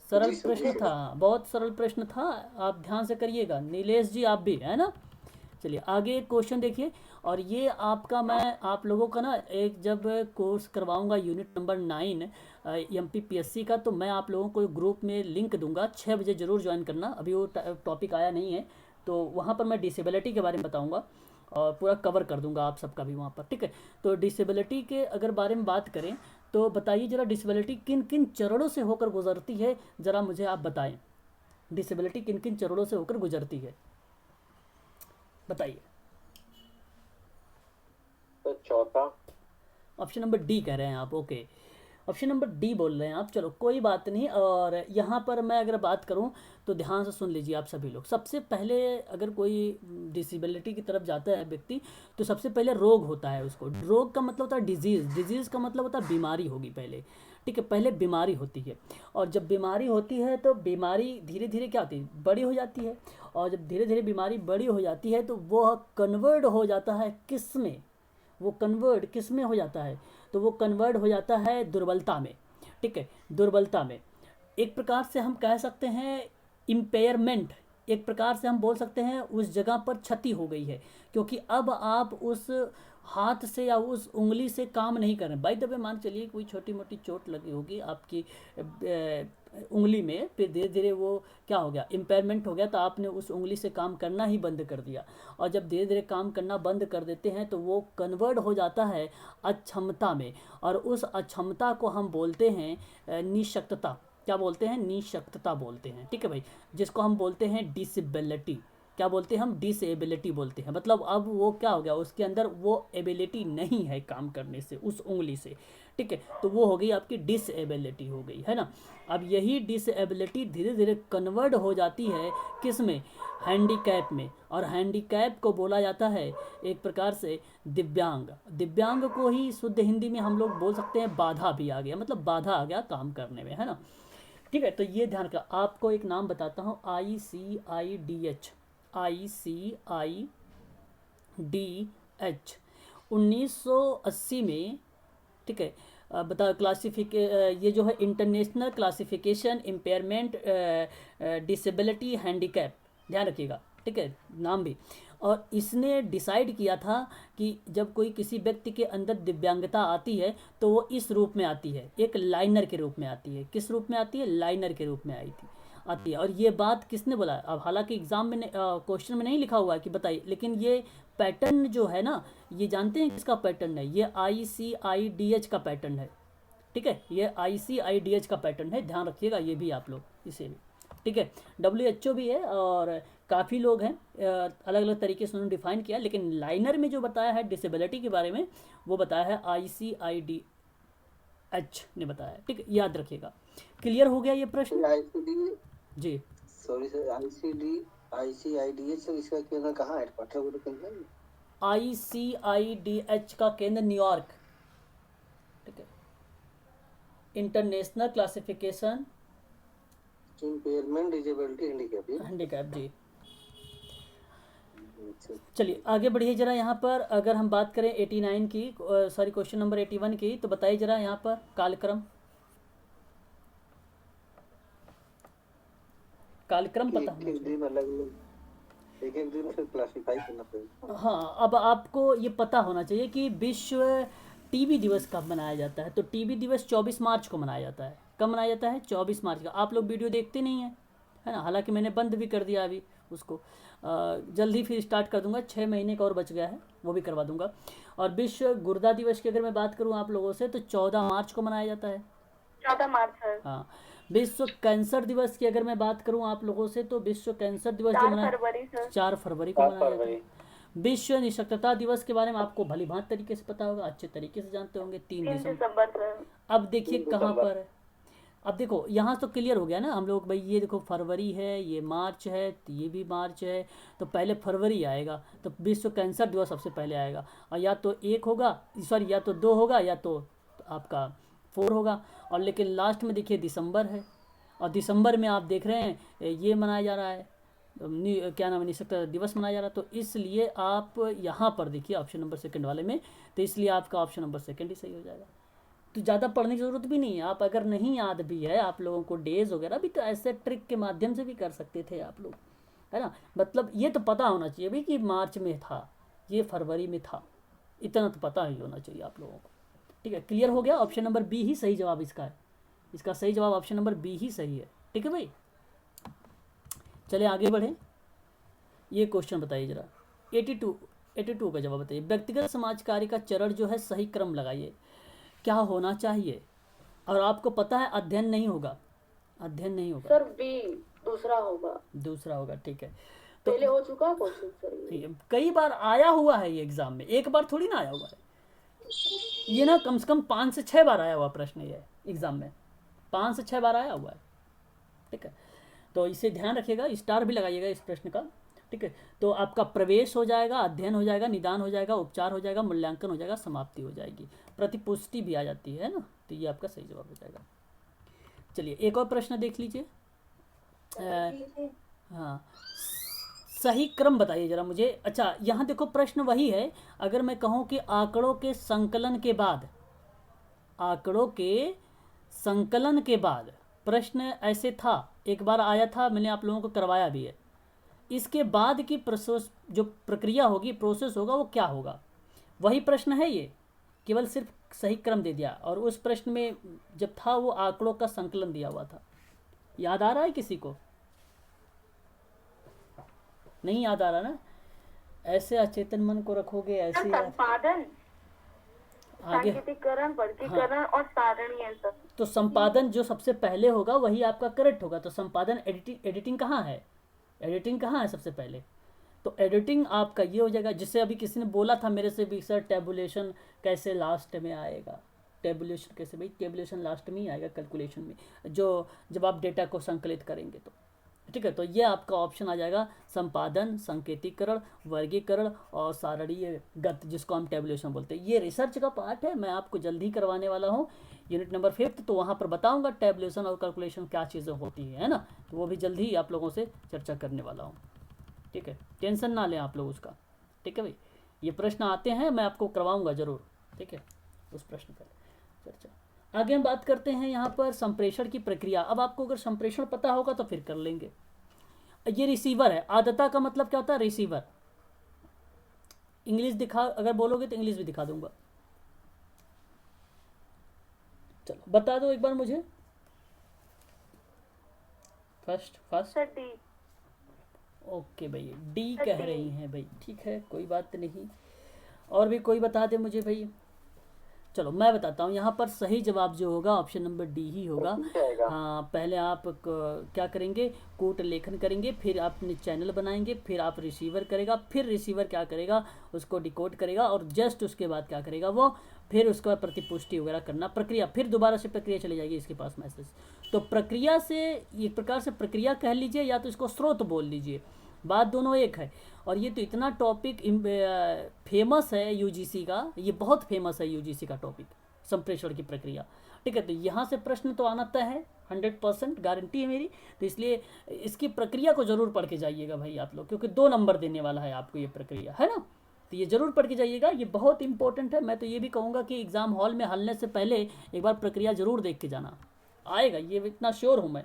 सरल जी सर, प्रश्न जी था, बहुत सरल प्रश्न था, आप ध्यान से करिएगा। नीलेश जी आप भी है ना। चलिए आगे एक क्वेश्चन देखिए। और ये आपका मैं आप लोगों का ना एक जब कोर्स करवाऊंगा यूनिट नंबर 9 MPPSC का, तो मैं आप लोगों को ग्रुप में लिंक दूंगा, 6 बजे ज़रूर ज्वाइन करना। अभी वो टॉपिक आया नहीं है, तो वहाँ पर मैं डिसेबिलिटी के बारे में बताऊँगा और पूरा कवर कर दूंगा आप सबका भी वहाँ पर, ठीक है। तो डिसेबिलिटी के अगर बारे में बात करें तो बताइए ज़रा डिसेबिलिटी किन किन चरणों से होकर गुजरती है, ज़रा मुझे आप बताएं। डिसेबिलिटी किन किन चरणों से होकर गुजरती है, बताइए। तो चौथा। ऑप्शन नंबर डी कह रहे हैं आप, ओके, ऑप्शन नंबर डी बोल रहे हैं आप, चलो कोई बात नहीं। और यहाँ पर मैं अगर बात करूँ तो ध्यान से सुन लीजिए आप सभी लोग। सबसे पहले अगर कोई डिसेबिलिटी की तरफ जाता है व्यक्ति, तो सबसे पहले रोग होता है उसको। रोग का मतलब होता है डिजीज़, डिजीज़ का मतलब होता है बीमारी होगी पहले, ठीक है, पहले बीमारी होती है। और जब बीमारी होती है तो बीमारी धीरे धीरे क्या होती है, बड़ी हो जाती है। और जब धीरे धीरे बीमारी बड़ी हो जाती है तो वो कन्वर्ट हो जाता है किस में, वो कन्वर्ट किस में हो जाता है, तो वो कन्वर्ट हो जाता है दुर्बलता में, ठीक है, दुर्बलता में। एक प्रकार से हम कह सकते हैं इम्पेयरमेंट, एक प्रकार से हम बोल सकते हैं उस जगह पर क्षति हो गई है, क्योंकि अब आप उस हाथ से या उस उंगली से काम नहीं कर रहे। बाई द वे मान चलिए कोई छोटी मोटी चोट लगी होगी आपकी उंगली में, फिर धीरे धीरे वो क्या हो गया, इम्पेयरमेंट हो गया, तो आपने उस उंगली से काम करना ही बंद कर दिया। और जब धीरे धीरे काम करना बंद कर देते हैं तो वो कन्वर्ट हो जाता है अक्षमता में, और उस अक्षमता को हम बोलते हैं निशक्तता। क्या बोलते हैं? निशक्तता बोलते हैं, ठीक है भाई, जिसको हम बोलते हैं डिसेबिलिटी। क्या बोलते हैं हम? डिसेबिलिटी बोलते हैं। मतलब अब वो क्या हो गया, उसके अंदर वो एबिलिटी नहीं है काम करने से उस उंगली से, ठीक है, तो वो हो गई आपकी डिसेबिलिटी हो गई, है ना। अब यही डिसेबिलिटी धीरे धीरे कन्वर्ट हो जाती है किस में, हैंडीकैप में। और हैंडीकैप को बोला जाता है एक प्रकार से दिव्यांग। दिव्यांग को ही शुद्ध हिंदी में हम लोग बोल सकते हैं बाधा भी आ गया, मतलब बाधा आ गया काम करने में, है ना, ठीक है। तो ये ध्यान रखा। आपको एक नाम बताता हूँ, ICIDH, ICIDH 1980 में, ठीक है, बता ये जो है international classification impairment disability handicap, ध्यान रखिएगा, ठीक है, नाम भी। और इसने डिसाइड किया था कि जब कोई किसी व्यक्ति के अंदर दिव्यांगता आती है तो वो इस रूप में आती है, एक लाइनर के रूप में आती है। किस रूप में आती है? लाइनर के रूप में आती है। और ये बात किसने बोला? अब हालांकि एग्जाम में क्वेश्चन में नहीं लिखा हुआ है कि बताइए, लेकिन ये पैटर्न जो है ना, ये जानते हैं किसका पैटर्न है? ये ICIDH का पैटर्न है, ठीक है, ये ICIDH का पैटर्न है, ध्यान रखिएगा ये भी आप लोग, इसे भी, ठीक है। WHO भी है और काफ़ी लोग हैं, अलग अलग तरीके से उन्होंने डिफाइन किया, लेकिन लाइनर में जो बताया है डिसेबिलिटी के बारे में वो बताया है ICIDH ने बताया, ठीक है, याद रखिएगा। क्लियर हो गया ये प्रश्न? जी सॉरी सर, ICIDH इसका केंद्र कहाँ है? हेडक्वार्टर वो तो कहीं है? ICIDH का केंद्र न्यूयॉर्क, ठीक है, international classification impairment disability handicap, जी। चलिए आगे बढ़िए जरा। यहाँ पर अगर हम बात करें 89 की, सॉरी क्वेश्चन नंबर 81 की, तो बताइए जरा यहाँ पर कालक्रम पता होना चाहिए। दिन अलग अलग, एक दिन से क्लासिफाई करना पड़ेगा। हाँ, अब आपको ये पता होना चाहिए कि विश्व टीबी दिवस कब मनाया जाता है। तो टीबी दिवस 24 मार्च को मनाया जाता है। कब मनाया जाता है? 24 मार्च का। आप लोग वीडियो देखते नहीं हैं, है ना, हालांकि मैंने बंद भी कर दिया अभी उसको, जल्दी फिर स्टार्ट कर दूंगा, 6 महीने का और बच गया है, वो भी करवा दूंगा। और विश्व गुर्दा दिवस की अगर मैं बात करूं आप लोगों से, तो 14 मार्च को मनाया जाता है। 14 मार्च है। हाँ। विश्व कैंसर दिवस की अगर मैं बात करूं आप लोगों से, तो विश्व कैंसर दिवस जो मनाया 4 फरवरी को मनाया जाता है। विश्व निशक्तता दिवस के बारे में आपको भली भांति तरीके से पता होगा, अच्छे तरीके से जानते होंगे, 3 दिसंबर। अब देखिए कहाँ पर है, अब देखो यहाँ तो क्लियर हो गया ना हम लोग भाई, ये देखो फरवरी है, ये मार्च है, तो ये भी मार्च है, तो पहले फरवरी आएगा, तो विश्व कैंसर दिवस सबसे पहले आएगा, और या तो एक होगा, सॉरी या तो दो होगा, या तो आपका 4 होगा, और लेकिन लास्ट में देखिए दिसंबर है, और दिसंबर में आप देख रहे हैं ये मनाया जा रहा है, क्या नाम है, निःशक्तता दिवस मनाया जा रहा है, तो इसलिए आप यहाँ पर देखिए ऑप्शन नंबर सेकंड वाले में, तो इसलिए आपका ऑप्शन नंबर सेकंड ही सही हो जाएगा। तो ज़्यादा पढ़ने की ज़रूरत भी नहीं है, आप अगर नहीं याद भी है आप लोगों को डेज वगैरह भी, तो ऐसे ट्रिक के माध्यम से भी कर सकते थे आप लोग, है ना। मतलब ये तो पता होना चाहिए भाई कि मार्च में था, ये फरवरी में था, इतना तो पता ही होना चाहिए आप लोगों को। ठीक है, क्लियर हो गया। ऑप्शन नंबर बी ही सही जवाब इसका है, इसका सही जवाब ऑप्शन नंबर बी ही सही है। ठीक है भाई, चलिए आगे बढ़ें। ये क्वेश्चन बताइए जरा, 82 का जवाब बताइए। व्यक्तिगत समाज कार्य का चरण जो है सही क्रम लगाइए, क्या होना चाहिए। और आपको पता है अध्ययन नहीं होगा, अध्ययन नहीं होगा सर बी दूसरा होगा, दूसरा होगा। ठीक है, तो पहले हो चुका क्वेश्चन सर ये। ठीक है, कई बार आया हुआ है ये एग्जाम में, एक बार थोड़ी ना आया हुआ है ये ना, कम से कम 5 से 6 बार आया हुआ प्रश्न ये एग्जाम में, 5 से 6 बार आया हुआ है। ठीक है, तो इसे ध्यान रखिएगा, स्टार भी लगाइएगा इस प्रश्न का। ठीक है, तो आपका प्रवेश हो जाएगा, अध्ययन हो जाएगा, निदान हो जाएगा, उपचार हो जाएगा, मूल्यांकन हो जाएगा, समाप्ति हो जाएगी, प्रतिपुष्टि भी आ जाती है ना, तो ये आपका सही जवाब हो जाएगा। चलिए एक और प्रश्न देख लीजिए। हाँ, सही क्रम बताइए जरा मुझे। अच्छा यहाँ देखो प्रश्न वही है, अगर मैं कहूँ कि आंकड़ों के संकलन के बाद, आंकड़ों के संकलन के बाद प्रश्न ऐसे था, एक बार आया था, मैंने आप लोगों को करवाया भी है, इसके बाद की प्रोसेस जो प्रक्रिया होगी, प्रोसेस होगा, वो क्या होगा, वही प्रश्न है ये, केवल सिर्फ सही क्रम दे दिया। और उस प्रश्न में जब था वो आंकड़ों का संकलन दिया हुआ था, याद आ रहा है किसी को? नहीं याद आ रहा ना, ऐसे अचेतन मन को रखोगे ऐसे संपादन, आगे। सांकेतिकरण, वर्गीकरण और सारणी सब। तो संपादन जो सबसे पहले होगा वही आपका करेक्ट होगा। तो संपादन, एडिटिंग कहाँ है, एडिटिंग कहाँ है सबसे पहले, तो एडिटिंग आपका ये हो जाएगा। जिससे अभी किसी ने बोला था मेरे से भी सर टेबुलेशन कैसे लास्ट में आएगा, टेबुलेशन कैसे, भाई टेबुलेशन लास्ट में ही आएगा कैलकुलेशन में, जो जब आप डेटा को संकलित करेंगे तो। ठीक है, तो ये आपका ऑप्शन आ जाएगा संपादन, संकेतीकरण, वर्गीकरण और सारणीगत, जिसको हम टेबुलेशन बोलते हैं। ये रिसर्च का पार्ट है, मैं आपको जल्दी करवाने वाला हूँ यूनिट नंबर 5, तो वहाँ पर बताऊँगा टेबुलेशन और कैलकुलेशन क्या चीज़ें होती है ना, तो वो भी जल्दी ही आप लोगों से चर्चा करने वाला हूँ। ठीक है, टेंशन ना लें आप लोग उसका। ठीक है भाई, ये प्रश्न आते हैं, मैं आपको करवाऊँगा ज़रूर। ठीक है, उस प्रश्न पर चर्चा। आगे हम बात करते हैं यहाँ पर संप्रेषण की प्रक्रिया। अब आपको अगर संप्रेषण पता होगा तो फिर कर लेंगे। ये रिसीवर है, आदता का मतलब क्या होता है, रिसीवर। इंग्लिश दिखा, अगर बोलोगे तो इंग्लिश भी दिखा दूंगा। चलो बता दो एक बार मुझे, फर्स्ट सर डी। ओके भाई, डी कह रही हैं भाई, ठीक है कोई बात नहीं। और भी कोई बता दे मुझे भाई। चलो मैं बताता हूँ, यहाँ पर सही जवाब जो होगा ऑप्शन नंबर डी ही होगा। हाँ, पहले आप क्या करेंगे, कूट लेखन करेंगे, फिर आपने चैनल बनाएंगे, फिर आप रिसीवर करेगा, फिर रिसीवर क्या करेगा, उसको डिकोड करेगा, और जस्ट उसके बाद क्या करेगा वो, फिर उसके बाद प्रतिपुष्टि वगैरह करना, प्रक्रिया, फिर दोबारा से प्रक्रिया चली जाएगी इसके पास मैसेज। तो प्रक्रिया से एक प्रकार से प्रक्रिया कह लीजिए, या तो इसको स्रोत बोल लीजिए, बात दोनों एक है। और ये तो इतना टॉपिक फेमस है यूजीसी का, ये बहुत फेमस है यूजीसी का टॉपिक, संप्रेषण की प्रक्रिया। ठीक है, तो यहाँ से प्रश्न तो आना तय है, 100% गारंटी है मेरी। तो इसलिए इसकी प्रक्रिया को ज़रूर पढ़ के जाइएगा भाई आप लोग, क्योंकि 2 नंबर देने वाला है आपको ये प्रक्रिया, है ना। तो ये ज़रूर पढ़ के जाइएगा, ये बहुत इंपॉर्टेंट है। मैं तो ये भी कहूँगा कि एग्ज़ाम हॉल में हलने से पहले एक बार प्रक्रिया ज़रूर देख के जाना, आएगा ये इतना श्योर हूँ मैं।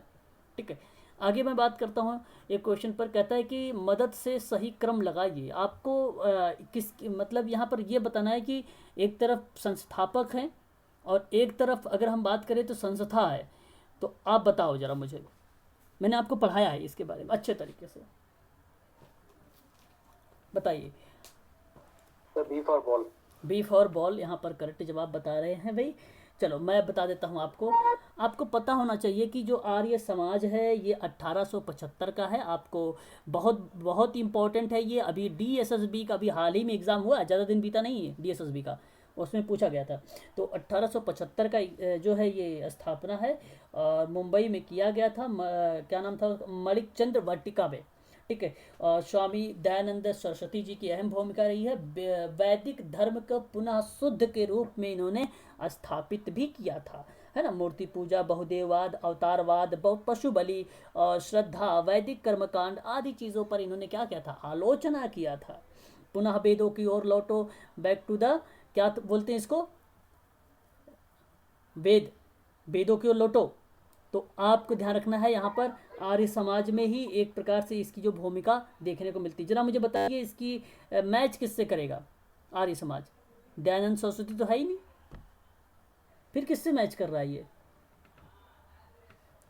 ठीक है, आगे मैं बात करता हूँ। एक क्वेश्चन पर कहता है कि मदद से सही क्रम लगाइए। आपको किस मतलब यहाँ पर ये बताना है कि एक तरफ संस्थापक हैं और एक तरफ अगर हम बात करें तो संस्था है। तो आप बताओ ज़रा मुझे, मैंने आपको पढ़ाया है इसके बारे में अच्छे तरीके से, बताइए। B for ball. B for ball यहाँ पर करेक्ट जवाब बता रहे हैं भाई। चलो मैं बता देता हूँ आपको। आपको पता होना चाहिए कि जो आर्य समाज है ये 1875 का है। आपको बहुत बहुत इंपॉर्टेंट है ये। अभी डीएसएसबी का भी हाल ही में एग्ज़ाम हुआ है, ज़्यादा दिन बीता नहीं है डीएसएसबी का, उसमें पूछा गया था। तो 1875 का जो है ये स्थापना है और मुंबई में किया गया था। क्या नाम था, मणिक चंद्र वाटिका में। ठीक है। और स्वामी दयानंद सरस्वती जी की अहम भूमिका रही है। वैदिक धर्म को पुनः शुद्ध के रूप में इन्होंने स्थापित भी किया था, है ना। मूर्ति पूजा, बहुदेववाद, अवतारवाद, पशु बलि और श्रद्धा, वैदिक कर्मकांड आदि चीज़ों पर इन्होंने क्या किया था, आलोचना किया था। पुनः वेदों की ओर लौटो, बैक टू द, क्या बोलते हैं इसको, वेदों की ओर लौटो। तो आपको ध्यान रखना है यहाँ पर आर्य समाज में ही एक प्रकार से इसकी जो भूमिका देखने को मिलती है। जरा मुझे बताइए इसकी मैच किससे करेगा आर्य समाज? दयानंद सरस्वती तो है ही नहीं, फिर किससे मैच कर रहा है ये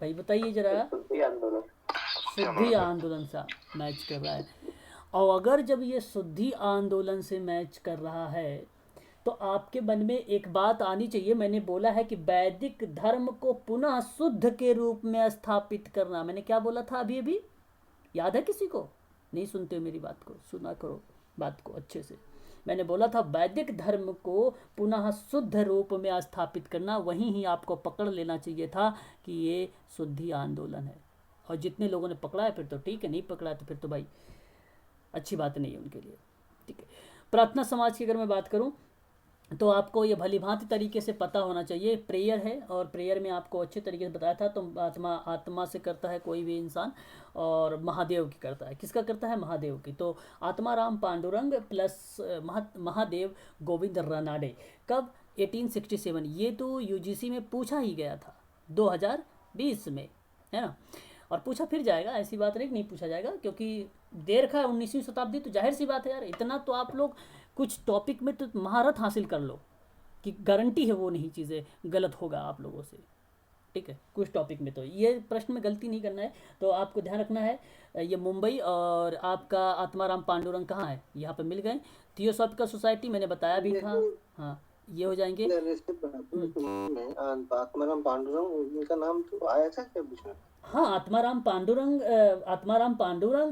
भाई, बताइए जरा। शुद्धि आंदोलन। शुद्धि आंदोलन से मैच कर रहा है। और अगर जब ये शुद्धि आंदोलन से मैच कर रहा है तो आपके मन में एक बात आनी चाहिए। मैंने बोला है कि वैदिक धर्म को पुनः शुद्ध के रूप में स्थापित करना। मैंने क्या बोला था अभी अभी, याद है किसी को? नहीं सुनते हो मेरी बात को, सुना करो बात को अच्छे से। मैंने बोला था वैदिक धर्म को पुनः शुद्ध रूप में स्थापित करना, वहीं ही आपको पकड़ लेना चाहिए था कि ये शुद्धि आंदोलन है। और जितने लोगों ने पकड़ा है फिर तो ठीक है, नहीं पकड़ा तो फिर तो भाई अच्छी बात नहीं है उनके लिए। ठीक है। प्रार्थना समाज की अगर मैं बात करूं तो आपको ये भलीभांति तरीके से पता होना चाहिए। प्रेयर है और प्रेयर में आपको अच्छे तरीके से बताया था। तो आत्मा से करता है कोई भी इंसान और महादेव की करता है। किसका करता है? महादेव की। तो आत्माराम पांडुरंग प्लस महादेव गोविंद रनाडे। कब? 1867। ये तो यूजीसी में पूछा ही गया था 2020 में, है ना। और पूछा फिर जाएगा, ऐसी बात नहीं पूछा जाएगा, क्योंकि देर का 19वीं शताब्दी, तो जाहिर सी बात है यार, इतना तो आप लोग कुछ टॉपिक में तो महारत हासिल कर लो कि गारंटी है वो नहीं चीज़ें गलत होगा आप लोगों से। ठीक है, कुछ टॉपिक में तो ये प्रश्न में गलती नहीं करना है। तो आपको ध्यान रखना है, ये मुंबई और आपका आत्माराम पांडुरंग कहाँ है, यहाँ पे मिल गए। थियोसॉफिकल सोसाइटी मैंने बताया भी था। हाँ, ये हो जाएंगे। आत्माराम पांडुरंग उनका नाम तो आया था क्या बीच में? हाँ, आत्माराम पांडुरंग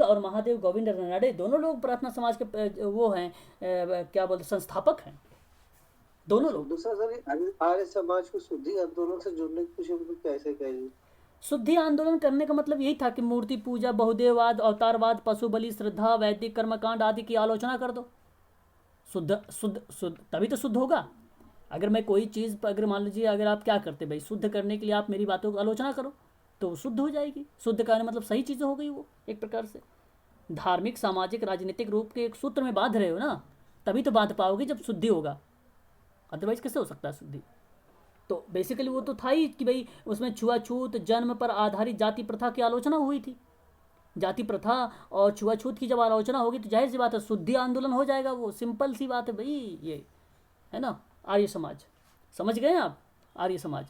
और महादेव गोविंद रनाडे दोनों लोग प्रार्थना समाज के वो हैं, क्या बोलते, संस्थापक हैं दोनों लोग। दूसरा सर, आर्य समाज को शुद्धि आंदोलन से जोड़ने की पूछे तो कैसे कहेंगे? शुद्धि आंदोलन करने का मतलब यही था कि मूर्ति पूजा, बहुदेववाद, अवतारवाद, पशु बलि, श्रद्धा, वैदिक कर्मकांड आदि की आलोचना कर दो। शुद्ध शुद्ध शुद्ध तभी तो शुद्ध होगा। अगर मैं कोई चीज़, अगर मान लीजिए अगर आप क्या करते भाई, शुद्ध करने के लिए आप मेरी बातों की आलोचना करो तो शुद्ध हो जाएगी। शुद्ध करने मतलब सही चीज़ें हो गई वो एक प्रकार से। धार्मिक, सामाजिक, राजनीतिक रूप के एक सूत्र में बांध रहे हो ना, तभी तो बांध पाओगे जब शुद्धि होगा, अदरवाइज कैसे हो सकता है शुद्धि। तो बेसिकली वो तो था ही कि भाई उसमें छुआछूत, जन्म पर आधारित जाति प्रथा की आलोचना हुई थी। जाति प्रथा और छुआछूत की जब आलोचना होगी तो जाहिर सी बात है शुद्धि आंदोलन हो जाएगा। वो सिंपल सी बात है भाई, ये है ना। आर्य समाज समझ गए आप? आर्य समाज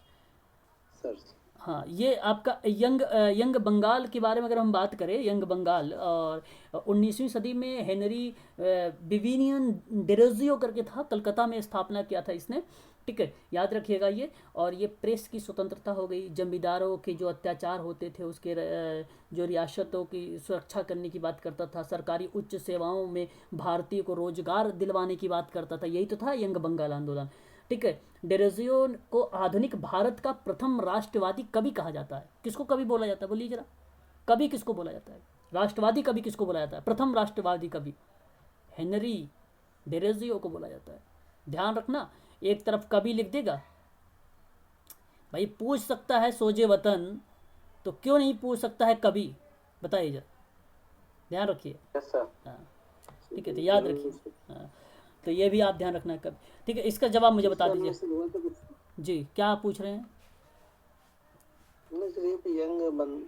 सर हाँ, ये आपका यंग बंगाल के बारे में अगर हम बात करें, यंग बंगाल, और 19वीं सदी में हेनरी विविनियन डेरोजियो करके था, कलकत्ता में स्थापना किया था इसने। ठीक है, याद रखिएगा ये। और ये प्रेस की स्वतंत्रता हो गई, जमींदारों के जो अत्याचार होते थे उसके जो रियासतों की सुरक्षा करने की बात करता था, सरकारी उच्च सेवाओं में भारतीय को रोजगार दिलवाने की बात करता था, यही तो था यंग बंगाल आंदोलन। ठीक है, डेरोजियो को आधुनिक भारत का प्रथम राष्ट्रवादी कवि कहा जाता है। किसको कवि बोला जाता है बोलिए जरा? कवि किसको बोला जाता है? राष्ट्रवादी कवि किसको बोला जाता है? प्रथम राष्ट्रवादी कवि हेनरी डेरोजियो को बोला जाता है। ध्यान रखना, एक तरफ कवि लिख देगा भाई, पूछ सकता है सोजे वतन, तो क्यों नहीं पूछ सकता है कवि? बताइए जरा, ध्यान रखिए। हाँ ठीक है, तो याद रखिए। हाँ, तो ये भी आप ध्यान रखना है कभी। ठीक है, इसका जवाब मुझे बता दीजिए जी, क्या आप पूछ रहे हैं? यंग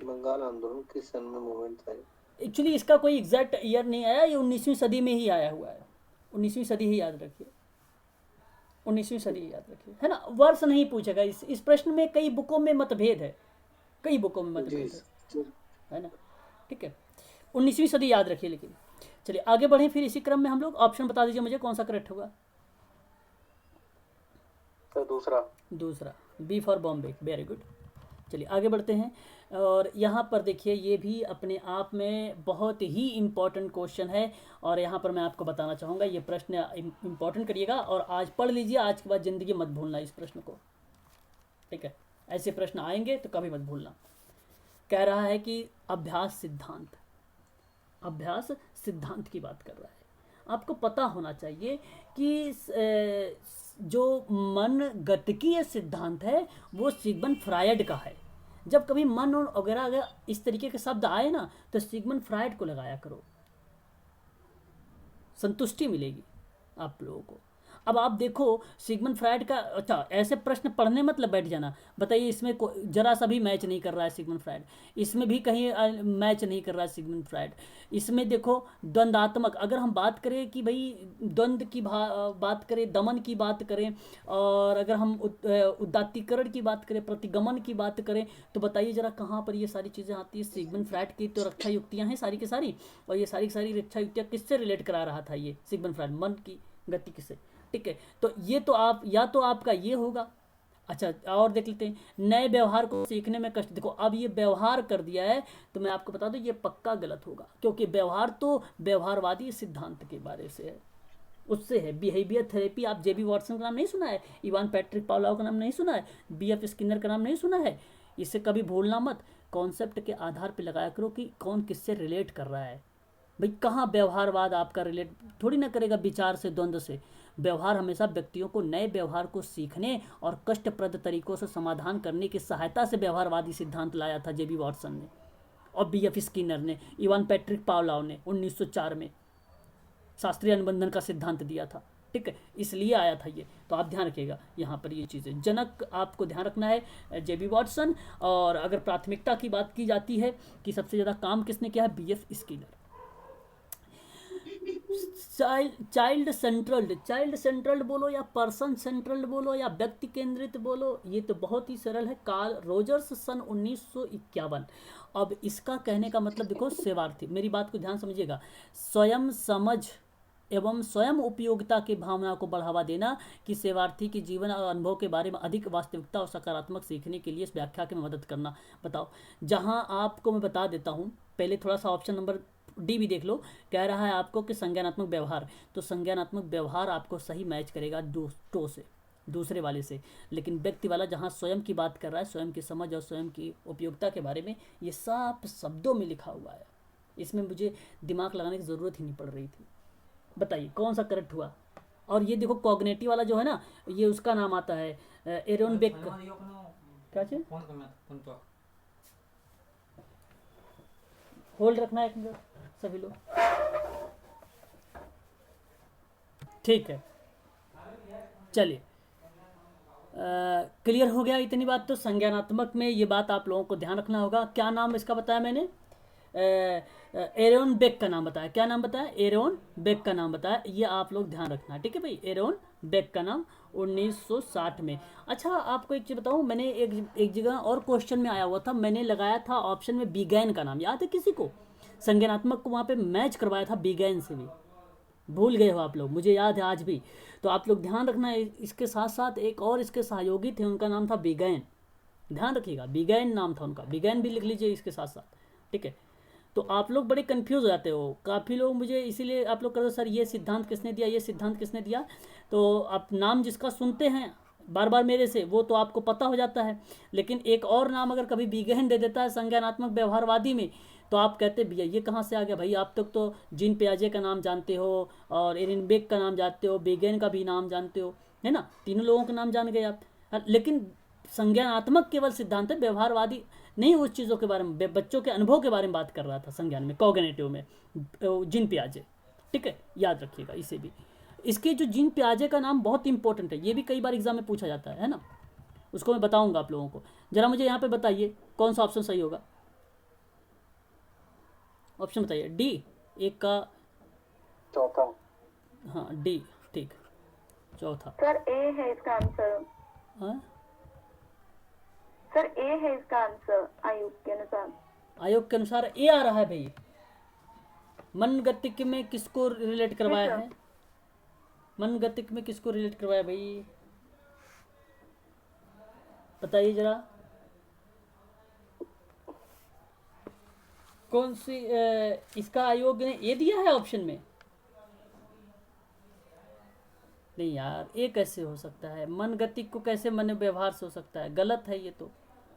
बंगाल आंदोलन किस सन में मूवमेंट था? एक्चुअली इसका कोई एग्जैक्ट ईयर नहीं आया, ये 19वीं सदी में ही आया हुआ है। 19वीं सदी ही याद रखिए, 19वीं सदी याद रखिए, है ना। वर्ष नहीं पूछेगा। इस प्रश्न में कई बुकों में मतभेद है, कई बुकों में मतभेद है ना। ठीक है, 19वीं सदी याद रखिए। लेकिन चलिए आगे बढ़े फिर इसी क्रम में हम लोग। ऑप्शन बता दीजिए मुझे, कौन सा करेक्ट होगा? तो दूसरा B for Bombay, very good. चलिए आगे बढ़ते हैं। और यहाँ पर देखिए ये भी अपने आप में बहुत ही इम्पोर्टेंट क्वेश्चन है, और यहाँ पर मैं आपको बताना चाहूँगा ये प्रश्न इम्पोर्टेंट करिएगा, और आज पढ़ लीजिए, आज के बाद ज़िंदगी मत भूलना इस प्रश्न को, ठीक है। ऐसे प्रश्न आएंगे तो कभी मत भूलना। कह रहा है कि अभ्यास सिद्धांत, अभ्यास सिद्धांत की बात कर रहा है। आपको पता होना चाहिए कि जो मन गतिकीय सिद्धांत है वो सिगमंड फ्रायड का है। जब कभी मन और वगैरह अगर इस तरीके के शब्द आए ना तो सिगमंड फ्रायड को लगाया करो, संतुष्टि मिलेगी आप लोगों को। अब आप देखो सिगमंड फ्रायड का, अच्छा ऐसे प्रश्न पढ़ने मतलब बैठ जाना, बताइए इसमें जरा सा भी मैच नहीं कर रहा है सिगमंड फ्रायड, इसमें भी कहीं मैच नहीं कर रहा है सिगमंड फ्रायड। इसमें देखो द्वंद्वात्मक, अगर हम बात करें कि भाई द्वंद्व की बात करें, दमन की बात करें, और अगर हम उदात्तीकरण की बात करें, प्रतिगमन की बात करें, तो बताइए जरा कहाँ पर ये सारी चीज़ें आती है। सिगमंड फ्रायड की तो रक्षा युक्तियाँ हैं सारी की सारी, और ये सारी की सारी रक्षा युक्तियाँ किससे रिलेट करा रहा था ये सिगमंड फ्रायड, मन की गति किससे, ठीक है। तो ये तो आप या तो आपका ये होगा। अच्छा और देख लेते हैं, नए व्यवहार को सीखने में कष्ट। देखो अब ये व्यवहार कर दिया है तो मैं आपको बता दूं ये पक्का गलत होगा, क्योंकि व्यवहार तो व्यवहारवादी सिद्धांत के बारे से है, उससे है। बिहेवियर थेरेपी, आप जेबी वॉटसन का नाम नहीं सुना है, इवान पैट्रिक पावलोव का नाम नहीं सुना है, बीएफ स्किनर का नाम नहीं सुना है, इसे कभी भूलना मत। कॉन्सेप्ट के आधार पर लगाया करो कि कौन किससे रिलेट कर रहा है। भाई कहाँ व्यवहारवाद आपका रिलेट थोड़ी ना करेगा विचार से, द्वंद्व से। व्यवहार हमेशा व्यक्तियों को नए व्यवहार को सीखने और कष्टप्रद तरीकों से समाधान करने की सहायता से व्यवहारवादी सिद्धांत लाया था जेबी वॉटसन ने और बीएफ स्किनर ने, इवान पैट्रिक पावलोव ने 1904 में शास्त्रीय अनुबंधन का सिद्धांत दिया था, ठीक है। इसलिए आया था ये, तो आप ध्यान रखिएगा यहाँ पर ये चीज़ें। जनक आपको ध्यान रखना है जेबी वॉटसन, और अगर प्राथमिकता की बात की जाती है कि सबसे ज़्यादा काम किसने किया है, बीएफ स्किनर। चाइल्ड सेंट्रल्ड बोलो या पर्सन सेंट्रल्ड बोलो या व्यक्ति केंद्रित बोलो, ये तो बहुत ही सरल है। कार्ल रोजर्स सन 1951। अब इसका कहने का मतलब देखो सेवार्थी, मेरी बात को ध्यान समझिएगा, स्वयं समझ एवं स्वयं उपयोगिता की भावना को बढ़ावा देना कि सेवार्थी के जीवन और अनुभव के बारे में अधिक वास्तविकता और सकारात्मक सीखने के लिए इस व्याख्या की मदद करना। बताओ, जहां आपको मैं बता देता हूं, पहले थोड़ा सा ऑप्शन नंबर डी भी देख लो। कह रहा है आपको कि संज्ञानात्मक व्यवहार, तो संज्ञानात्मक व्यवहार आपको सही मैच करेगा टो से, दूसरे वाले से। लेकिन व्यक्ति वाला जहाँ स्वयं की बात कर रहा है, स्वयं की समझ और स्वयं की उपयोगिता के बारे में, ये साफ शब्दों में लिखा हुआ है, इसमें मुझे दिमाग लगाने की ज़रूरत ही नहीं पड़ रही थी। बताइए कौन सा करेक्ट हुआ। और ये देखो कॉग्निटिव वाला जो है ना, ये उसका नाम आता है एरोन बेक। क्या चीज होल्ड रखना है एक मिनट सभी लोग, ठीक है। चलिए क्लियर हो गया इतनी बात। तो संज्ञानात्मक में ये बात आप लोगों को ध्यान रखना होगा। क्या नाम इसका बताया मैंने, एरोन बेक का नाम बताया। क्या नाम बताया, एरोन बेक का नाम बताया, ये आप लोग ध्यान रखना, ठीक है भाई। एरोन बेक का नाम 1960 में। अच्छा आपको एक चीज़ बताऊँ, मैंने एक जगह और क्वेश्चन में आया हुआ था, मैंने लगाया था ऑप्शन में बिगैन का नाम, याद है किसी को? संज्ञानात्मक को वहाँ पे मैच करवाया था बिगैन से भी, भूल गए हो आप लोग, मुझे याद है आज भी। तो आप लोग ध्यान रखना, इसके साथ साथ एक और इसके सहयोगी थे, उनका नाम था बिगैन, ध्यान रखिएगा, बिगैन नाम था उनका, बिगैन भी लिख लीजिए इसके साथ साथ, ठीक है। तो आप लोग बड़े कंफ्यूज हो जाते हो, काफ़ी लोग मुझे इसीलिए आप लोग कहते हो सर ये सिद्धांत किसने दिया, ये सिद्धांत किसने दिया। तो आप नाम जिसका सुनते हैं बार बार मेरे से, वो तो आपको पता हो जाता है, लेकिन एक और नाम अगर कभी बिगैन दे देता है संज्ञानात्मक व्यवहारवादी में, तो आप कहते भैया ये कहाँ से आ गया भाई। आप तक तो जीन पियाजे का नाम जानते हो, और एरिन बेक का नाम जानते हो, बिगैन का भी नाम जानते हो, है ना, तीनों लोगों के नाम जान गए आप। लेकिन संज्ञानात्मक केवल सिद्धांत है, व्यवहारवादी नहीं। उस चीज़ों के बारे में, बच्चों के अनुभव के बारे में बात कर रहा था संज्ञान में, कॉग्निटिव में, जीन पियाजे, ठीक है, याद रखिएगा इसे भी। इसके जो जीन पियाजे का नाम बहुत इंपॉर्टेंट है, ये भी कई बार एग्जाम में पूछा जाता है ना, उसको मैं बताऊंगा आप लोगों को। जरा मुझे यहाँ पे बताइए कौन सा ऑप्शन सही होगा, ऑप्शन बताइए। डी, एक का चौथा, हाँ डी, ठीक, चौथा। सर ए है इसका आंसर। हाँ सर ए है इसका आंसर आयोग के अनुसार। आयोग के अनुसार ए आ रहा है भाई। मन गतिक में किसको रिलेट करवाया है, मन गतिक में किसको रिलेट करवाया भाई, बताइए जरा। कौन सी इसका आयोग ने ए दिया है ऑप्शन में? नहीं यार, ये कैसे हो सकता है? मन गति को कैसे मन व्यवहार से हो सकता है? गलत है, ये तो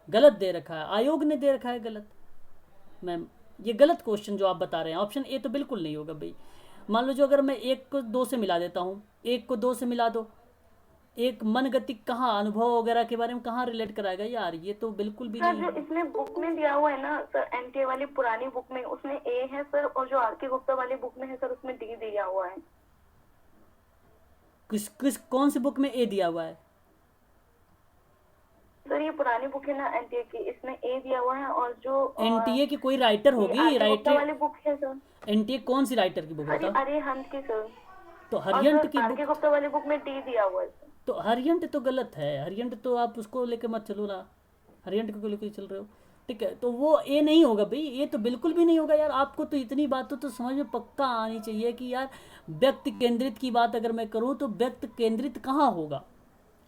गलत दे रखा है, आयोग ने दे रखा है गलत। मैम ये गलत क्वेश्चन जो आप बता रहे हैं, ऑप्शन ए तो बिल्कुल नहीं होगा भाई। मान लो जो अगर मैं एक को दो से मिला देता हूँ, एक को दो से मिला दो, एक मन गति कहाँ, अनुभव वगैरह के बारे में कहाँ रिलेट कराएगा यार? ये तो बिल्कुल भी सर नहीं जो है। इसमें बुक में दिया हुआ है ना सर, एनटीए वाली पुरानी बुक में उसमें ए है सर, और जो आर के गुप्ता वाली बुक में है सर उसमें डी दिया हुआ है। किस किस कौन सी बुक में ए दिया हुआ है? सर ये पुरानी बुक है ना एनटीए की, इसमें ए दिया हुआ है, और जो एनटीए की कोई राइटर होगी, आर के गुप्ता राइटर वाली बुक है सर। एनटीए कौन सी राइटर की बुक अरे बता? अरे हंस की सर। तो और हरियंट सर की आर बुक, के गुप्ता वाली बुक में डी दिया हुआ है सर। तो हरियंट तो गलत है। हरियंट तो आप उसको लेके मत चलो ना, हरियंट को लेके चल रहे हो, ठीक है? तो वो ए नहीं होगा भाई, ये तो बिल्कुल भी नहीं होगा यार। आपको तो इतनी बातों तो समझ में पक्का आनी चाहिए कि यार व्यक्ति केंद्रित की बात अगर मैं करूँ तो व्यक्ति केंद्रित कहाँ होगा?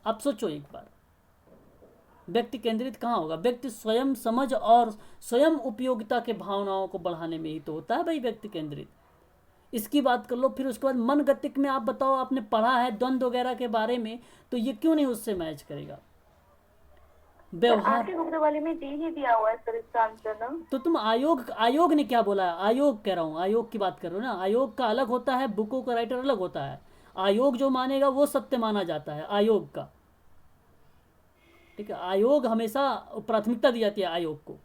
आप सोचो एक बार, व्यक्ति केंद्रित कहाँ होगा? व्यक्ति स्वयं समझ और स्वयं उपयोगिता के भावनाओं को बढ़ाने में ही तो होता है भाई व्यक्ति केंद्रित। इसकी बात कर लो। फिर उसके बाद मन गतिक में आप बताओ, आपने पढ़ा है द्वंद्व वगैरह के बारे में, तो ये क्यों नहीं उससे मैच करेगा? आर व्यवहार के गुप्ता वाली में डी ही दिया हुआ है सर इसका आंसर ना। तो तुम आयोग ने क्या बोला है? आयोग कह रहा हूँ, आयोग की बात कर रहे हो ना। आयोग का अलग होता है, बुकों का राइटर अलग होता है। आयोग जो मानेगा वो सत्य माना जाता है आयोग का, ठीक है? आयोग हमेशा प्राथमिकता दी जाती है आयोग को,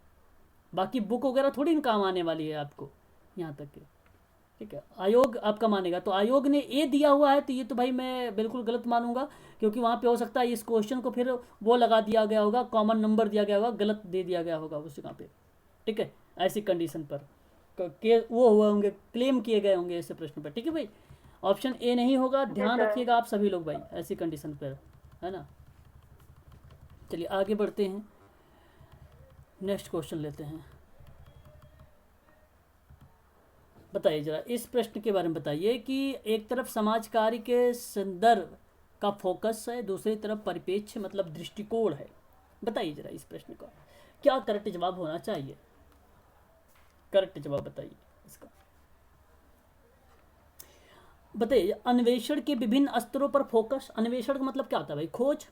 बाकी बुक वगैरह थोड़ी काम आने वाली है आपको यहाँ तक के, ठीक है? आयोग आपका मानेगा। तो आयोग ने ए दिया हुआ है, तो ये तो भाई मैं बिल्कुल गलत मानूंगा, क्योंकि वहाँ पे हो सकता है इस क्वेश्चन को फिर वो लगा दिया गया होगा, कॉमन नंबर दिया गया होगा, गलत दे दिया गया होगा उस जगह पे, ठीक है? ऐसी कंडीशन पर के वो हुए होंगे, क्लेम किए गए होंगे ऐसे प्रश्न पर, ठीक है भाई? ऑप्शन ए नहीं होगा, ध्यान रखिएगा आप सभी लोग भाई, ऐसी कंडीशन पर, है ना? चलिए आगे बढ़ते हैं, नेक्स्ट क्वेश्चन लेते हैं। बताइए जरा इस प्रश्न के बारे में बताइए कि एक तरफ समाज कार्य के संदर्भ का फोकस है, दूसरी तरफ परिप्रेक्ष्य मतलब दृष्टिकोण है। बताइए जरा इस प्रश्न का क्या करेक्ट जवाब होना चाहिए? करेक्ट जवाब बताइए इसका। बताइए अन्वेषण के विभिन्न स्तरों पर फोकस। अन्वेषण का मतलब क्या होता है भाई? खोज,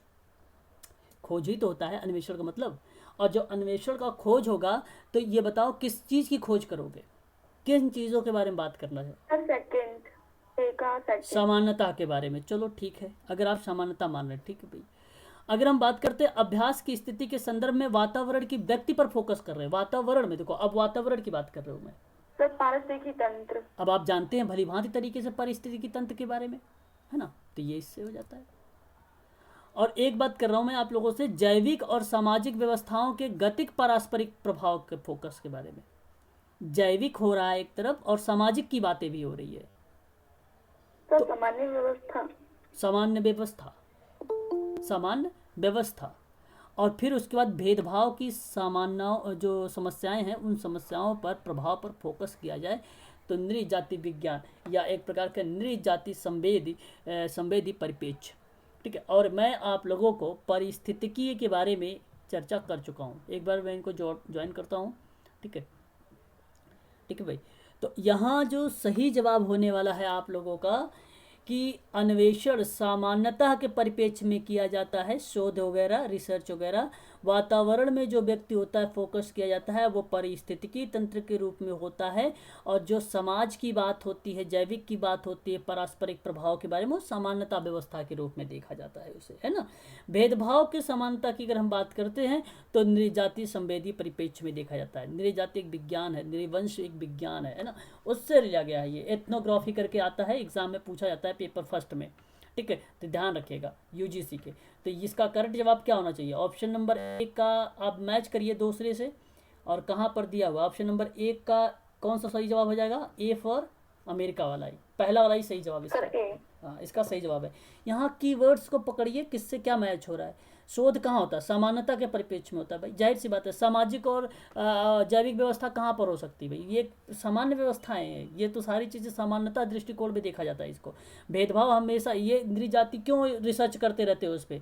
खोज ही तो होता है अन्वेषण का मतलब। और जो अन्वेषण का खोज होगा तो ये बताओ किस चीज़ की खोज करोगे, किन चीज़ों के बारे में बात करना है? सेकंड सामान्यता के बारे में। चलो ठीक है, अगर आप सामान्यता मान रहे हैं, ठीक है भाई। अगर हम बात करते हैं अभ्यास की स्थिति के संदर्भ में वातावरण की व्यक्ति पर फोकस कर रहे हैं, वातावरण में देखो, अब वातावरण की बात कर रहा हूँ मैं। सर पारिस्थितिकी तंत्र। अब आप जानते हैं भली भांति तरीके से पारिस्थितिकी तंत्र के बारे में, है ना? तो ये इससे हो जाता है। और एक बात कर रहा हूँ मैं आप लोगों से, जैविक और सामाजिक व्यवस्थाओं के गतिक पारस्परिक प्रभाव के फोकस के बारे में। जैविक हो रहा है एक तरफ और सामाजिक की बातें भी हो रही है। सर सामान्य व्यवस्था। सामान्य व्यवस्था, सामान्य व्यवस्था। और फिर उसके बाद भेदभाव की सामान्य जो समस्याएं हैं उन समस्याओं पर प्रभाव पर फोकस किया जाए तो नृ जाति विज्ञान या एक प्रकार का नृ जाति संवेदी परिप्रेक्ष्य, ठीक है? और मैं आप लोगों को पारिस्थितिकी के बारे में चर्चा कर चुका हूँ, एक बार मैं इनको ज्वाइन करता हूँ, ठीक है? ठीक है भाई। तो यहाँ जो सही जवाब होने वाला है आप लोगों का कि अन्वेषण सामान्यतः के परिप्रेक्ष्य में किया जाता है, शोध वगैरह रिसर्च वगैरह। वातावरण में जो व्यक्ति होता है फोकस किया जाता है वो पारिस्थितिकी तंत्र के रूप में होता है। और जो समाज की बात होती है, जैविक की बात होती है, पारस्परिक प्रभाव के बारे में, वो सामान्यता व्यवस्था के रूप में देखा जाता है उसे, है ना? भेदभाव के समानता की अगर हम बात करते हैं तो नृजाति संवेदी परिप्रेक्ष्य में देखा जाता है। नृजाति एक विज्ञान है, नृवंश एक विज्ञान है ना? उससे लिया गया है। ये एथनोग्राफी करके आता है, एग्जाम में पूछा जाता है पेपर फर्स्ट में, ठीक है? तो ध्यान रखिएगा यूजीसी के। तो इसका करेक्ट जवाब क्या होना चाहिए? ऑप्शन नंबर एक का आप मैच करिए दूसरे से, और कहाँ पर दिया हुआ ऑप्शन नंबर एक का कौन सा सही जवाब हो जाएगा? ए फॉर अमेरिका वाला ही, पहला वाला ही सही जवाब इसका। हाँ इसका सही जवाब है। यहाँ कीवर्ड्स को पकड़िए, किससे क्या मैच हो रहा है। शोध कहाँ होता है? सामान्यता के परिप्रेक्ष्य में होता है भाई, जाहिर सी बात है। सामाजिक और जैविक व्यवस्था कहाँ पर हो सकती है भाई? ये सामान्य व्यवस्थाएं हैं, ये तो सारी चीज़ें सामान्यता दृष्टिकोण में देखा जाता है इसको। भेदभाव हमेशा, ये नृजाति क्यों रिसर्च करते रहते हो उस पर?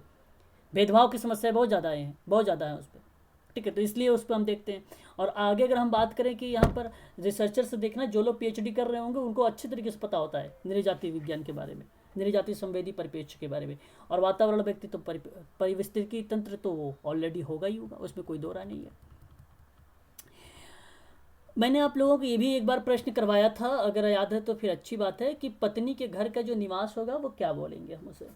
भेदभाव की समस्या बहुत ज़्यादा है, बहुत ज़्यादा है उस पर, ठीक है, तो इसलिए उस पर हम देखते हैं। और आगे अगर हम बात करें कि यहाँ पर रिसर्चर से देखना, जो लोग पीएचडी कर रहे होंगे उनको अच्छे तरीके से पता होता है नृजाति विज्ञान के बारे में, नृजाति संवेदी परिप्रेक्ष्य के बारे में, और वातावरण व्यक्तित्व परिस्थितिकी तंत्र तो वो ऑलरेडी होगा ही होगा, उसमें कोई दो राय नहीं है। मैंने आप लोगों को ये भी एक बार प्रश्न करवाया था, अगर याद है तो फिर अच्छी बात है, कि पत्नी के घर का जो निवास होगा वो क्या बोलेंगे हम उसे।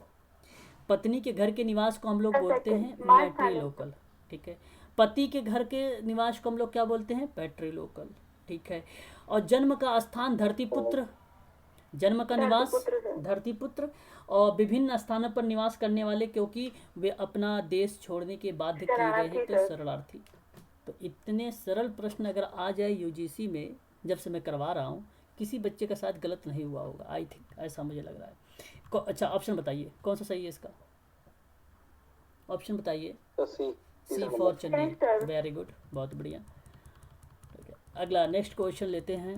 पत्नी के घर के निवास को हम लोग बोलते हैं मैट्रिलोकल, ठीक है। पति के घर के निवास को हम लोग क्या बोलते हैं, पैट्रिलोकल, ठीक है। और जन्म का स्थान धरतीपुत्र, जन्म का निवास धरतीपुत्र, और विभिन्न स्थानों पर निवास करने वाले, क्योंकि वे अपना देश छोड़ने के बाध्य किए गए हैं, तो शरणार्थी। तो इतने सरल प्रश्न अगर आ जाए यूजीसी में, जब से मैं करवा रहा हूँ, किसी बच्चे का साथ गलत नहीं हुआ होगा, आई थिंक, ऐसा मुझे लग रहा है। अच्छा ऑप्शन बताइए कौन सा सही है इसका, ऑप्शन बताइए। सी फॉर चेन्नई, वेरी गुड, बहुत बढ़िया। ठीक है, अगला नेक्स्ट क्वेश्चन लेते हैं,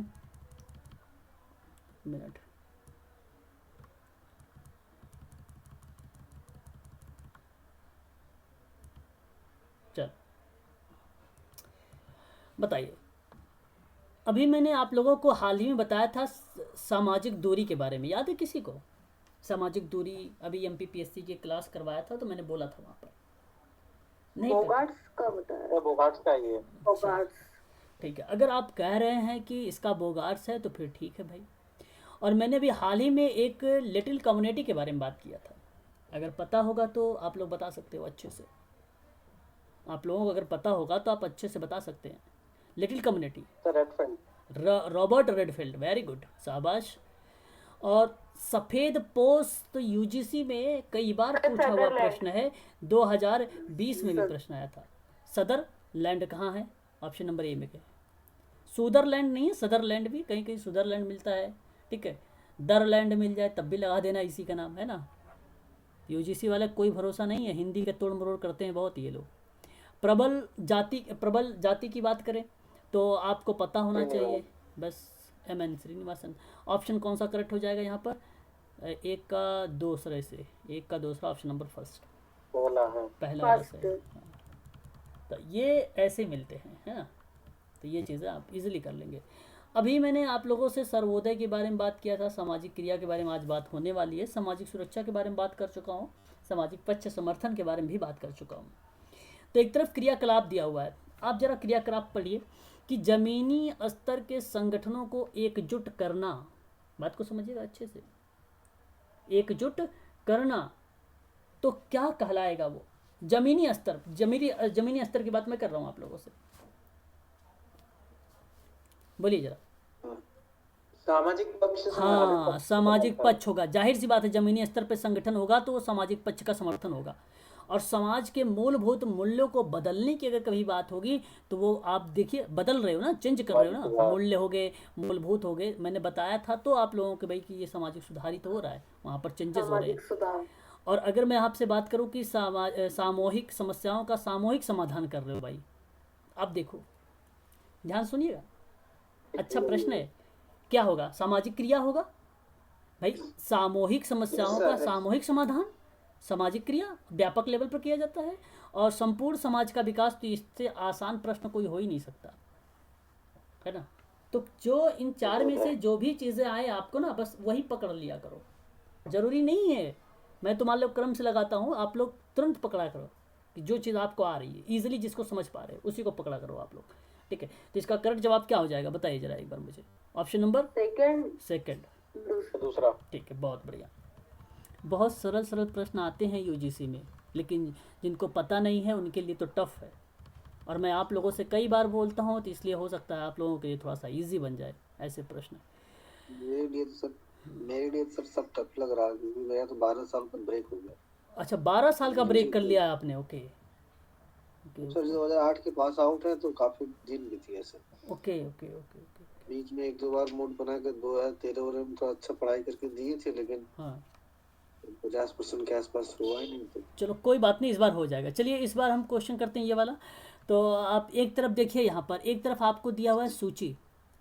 मिनट। चल बताइए, अभी मैंने आप लोगों को हाल ही में बताया था सामाजिक दूरी के बारे में, याद है किसी को? सामाजिक दूरी अभी एमपीपीएससी की क्लास करवाया था, तो मैंने बोला था वहाँ पर, नहीं बोगार्ट्स का बताया, बोगार्ट्स का ही है। बोगार्ट्स, ठीक है। अगर आप कह रहे हैं कि इसका बोगार्ट्स है तो फिर ठीक है भाई। और मैंने भी हाल ही में एक लिटिल कम्युनिटी के बारे में बात किया था, अगर पता होगा तो आप लोग बता सकते हो अच्छे से, आप लोगों को अगर पता होगा तो आप अच्छे से बता सकते हैं। Little community, Robert Redfield, very good, शाबाश। और सफ़ेद पोश तो यूजीसी में कई बार पूछा हुआ प्रश्न है, 2020 में भी प्रश्न आया था। सदरलैंड कहाँ है, ऑप्शन नंबर ए में क्या है? सुदरलैंड नहीं है, सदरलैंड भी, कहीं कहीं सुदरलैंड मिलता है, ठीक है। दरलैंड मिल जाए तब भी लगा देना, इसी का नाम है ना। यूजीसी वाले कोई भरोसा नहीं है, हिंदी का तोड़ मरोड़ करते हैं बहुत ये लोग। प्रबल जाति की बात करें तो आपको पता होना चाहिए, बस एमएन श्रीनिवासन। ऑप्शन कौन सा करेक्ट हो जाएगा यहाँ पर? एक का दूसरे से, एक का दूसरा, ऑप्शन नंबर फर्स्ट, पहला वाला सही। तो ये ऐसे मिलते हैं, है ना। तो ये चीज़ें आप इजीली कर लेंगे। अभी मैंने आप लोगों से सर्वोदय के बारे में बात किया था, सामाजिक क्रिया के बारे में आज बात होने वाली है, सामाजिक सुरक्षा के बारे में बात कर चुका हूँ, सामाजिक पक्ष समर्थन के बारे में भी बात कर चुका हूँ। तो एक तरफ क्रियाकलाप दिया हुआ है, आप जरा क्रियाकलाप पढ़िए कि जमीनी स्तर के संगठनों को एकजुट करना, बात को समझिएगा अच्छे से, एकजुट करना तो क्या कहलाएगा वो? जमीनी स्तर, जमीनी स्तर की बात मैं कर रहा हूं आप लोगों से, बोलिए जरा। सामाजिक पक्ष, हाँ सामाजिक पक्ष होगा, जाहिर सी बात है, जमीनी स्तर पे संगठन होगा तो वो सामाजिक पक्ष का समर्थन होगा। और समाज के मूलभूत मूल्यों को बदलने की अगर कभी बात होगी तो वो आप देखिए, बदल रहे हो ना, चेंज कर रहे हो ना, मूल्य हो गए, मूलभूत हो गए, मैंने बताया था तो आप लोगों के भाई कि ये सामाजिक सुधार ही तो हो रहा है, वहाँ पर चेंजेस हो रहे हैं। और अगर मैं आपसे बात करूँ कि सामूहिक समस्याओं का सामूहिक समाधान कर रहे हो भाई, आप देखो, ध्यान सुनिएगा, अच्छा प्रश्न है, क्या होगा? सामाजिक क्रिया होगा भाई, सामूहिक समस्याओं का सामूहिक समाधान, सामाजिक क्रिया व्यापक लेवल पर किया जाता है, और संपूर्ण समाज का विकास, तो इससे आसान प्रश्न कोई हो ही नहीं सकता, है ना। तो जो इन चार में से जो भी चीज़ें आए आपको ना, बस वही पकड़ लिया करो, जरूरी नहीं है मैं तुम्हारे लोग क्रम से लगाता हूँ, आप लोग तुरंत पकड़ा करो कि जो चीज़ आपको आ रही है, ईजिली जिसको समझ पा रहे हो उसी को पकड़ा करो आप लोग, ठीक है। तो इसका करेक्ट जवाब क्या हो जाएगा बताइए जरा एक बार मुझे, ऑप्शन नंबर सेकंड, दूसरा, ठीक है, बहुत बढ़िया। बहुत सरल सरल प्रश्न आते हैं यूजीसी में, लेकिन जिनको पता नहीं है उनके लिए तो टफ है, और मैं आप लोगों से कई बार बोलता हूँ, तो इसलिए हो सकता है आप लोगों के लिए थोड़ा सा इजी बन जाए ऐसे प्रश्न। मेरे लिए सर सब टफ लग रहा है, क्योंकि मेरा तो 12 साल का ब्रेक हो गया। अच्छा 12 साल का ब्रेक कर लिया आपने, ओके सर 2008 के पास आउट है, तो काफी दिन भी थी ऐसे। ओके ओके ओके ओके, बीच में एक दो बार मूड बना कर 2013 में तो अच्छा पढ़ाई करके दिए थे, लेकिन हाँ 50% के आसपास हुआ ही नहीं। तो चलो कोई बात नहीं, इस बार हो जाएगा। चलिए इस बार हम क्वेश्चन करते हैं ये वाला। तो आप एक तरफ देखिए, यहाँ पर एक तरफ आपको दिया हुआ है सूची,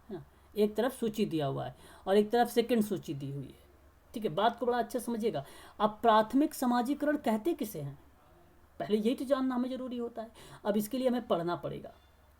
है ना, एक तरफ सूची दिया हुआ है और एक तरफ सेकंड सूची दी हुई है, ठीक है। बात को बड़ा अच्छा समझिएगा। अब प्राथमिक समाजीकरण कहते किसे हैं? पहले यही तो जानना हमें जरूरी होता है। अब इसके लिए हमें पढ़ना पड़ेगा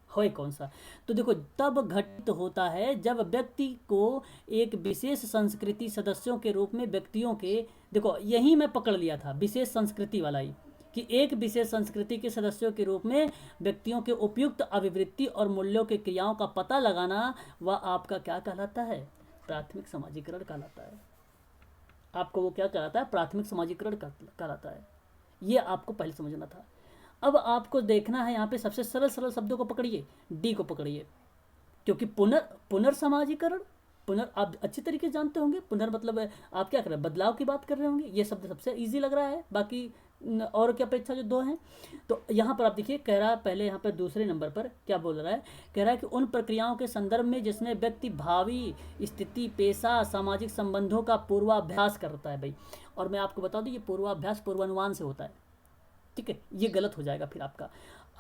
है कौन सा। तो देखो तब घटित होता है जब व्यक्ति को एक विशेष संस्कृति सदस्यों के रूप में व्यक्तियों के, देखो यही मैं पकड़ लिया था विशेष संस्कृति वाला ही, कि एक विशेष संस्कृति के सदस्यों के रूप में व्यक्तियों के उपयुक्त अभिवृत्ति और मूल्यों के क्रियाओं का पता लगाना, वह आपका क्या कहलाता है, प्राथमिक समाजीकरण कहलाता है। आपको वो क्या कहलाता है, प्राथमिक समाजीकरण कहलाता है। ये आपको पहले समझना था। अब आपको देखना है यहाँ पे सबसे सरल सरल शब्दों को पकड़िए, डी को पकड़िए, क्योंकि पुनर्समाजीकरण, आप अच्छी तरीके से जानते होंगे। मतलब आप क्या कर रहे हैं, बदलाव की बात कर रहे होंगे। ये शब्द सबसे इजी लग रहा है बाकी और की अपेक्षा जो दो हैं। तो यहाँ पर आप देखिए कह रहा है, पहले यहाँ पर दूसरे नंबर पर क्या बोल रहा है, कह रहा है कि उन प्रक्रियाओं के संदर्भ में जिसमें व्यक्ति भावी स्थिति, पेशा, सामाजिक संबंधों का पूर्वाभ्यास करता है भाई। और मैं आपको बता दूँ ये पूर्वाभ्यास पूर्वानुमान से होता है, ठीक है, ये गलत हो जाएगा फिर आपका।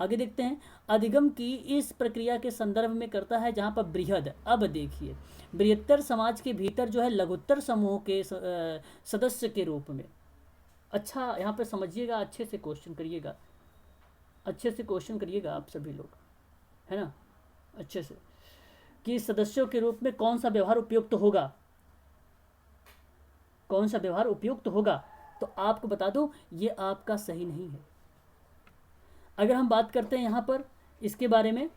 आगे देखते हैं, अधिगम की इस प्रक्रिया के संदर्भ में करता है जहाँ पर बृहद, अब देखिए बृहत्तर समाज के भीतर जो है लघुत्तर समूह के सदस्य के रूप में। अच्छा यहाँ पे समझिएगा, अच्छे से क्वेश्चन करिएगा, अच्छे से क्वेश्चन करिएगा आप सभी लोग, है ना, अच्छे से, कि सदस्यों के रूप में कौन सा व्यवहार उपयुक्त होगा, कौन सा व्यवहार उपयुक्त होगा। तो आपको बता दूं ये आपका सही नहीं है। अगर हम बात करते हैं यहाँ पर इसके बारे में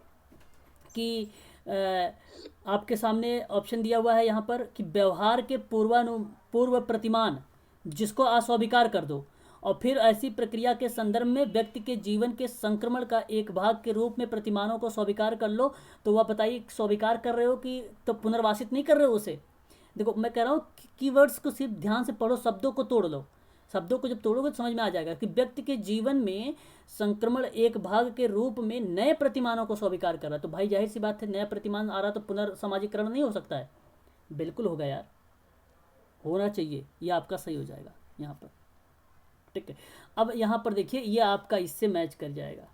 कि आपके सामने ऑप्शन दिया हुआ है यहाँ पर कि व्यवहार के पूर्व प्रतिमान जिसको अस्वीकार कर दो, और फिर ऐसी प्रक्रिया के संदर्भ में व्यक्ति के जीवन के संक्रमण का एक भाग के रूप में प्रतिमानों को स्वीकार कर लो। तो वह बताइए स्वीकार कर रहे हो कि तो पुनर्वासित नहीं कर रहे हो उसे। देखो मैं कह रहा हूँ कीवर्ड्स को सिर्फ ध्यान से पढ़ो, शब्दों को तोड़ लो। शब्दों को जब तोड़ोगे तो समझ में आ जाएगा कि व्यक्ति के जीवन में संक्रमण एक भाग के रूप में नए प्रतिमानों को स्वीकार कर रहा है। तो भाई जाहिर सी बात है, नया प्रतिमान आ रहा तो पुनर्समाजीकरण नहीं हो सकता है। बिल्कुल होगा यार, होना चाहिए, ये आपका सही हो जाएगा यहाँ पर, ठीक है। अब यहाँ पर देखिए ये आपका इससे मैच कर जाएगा,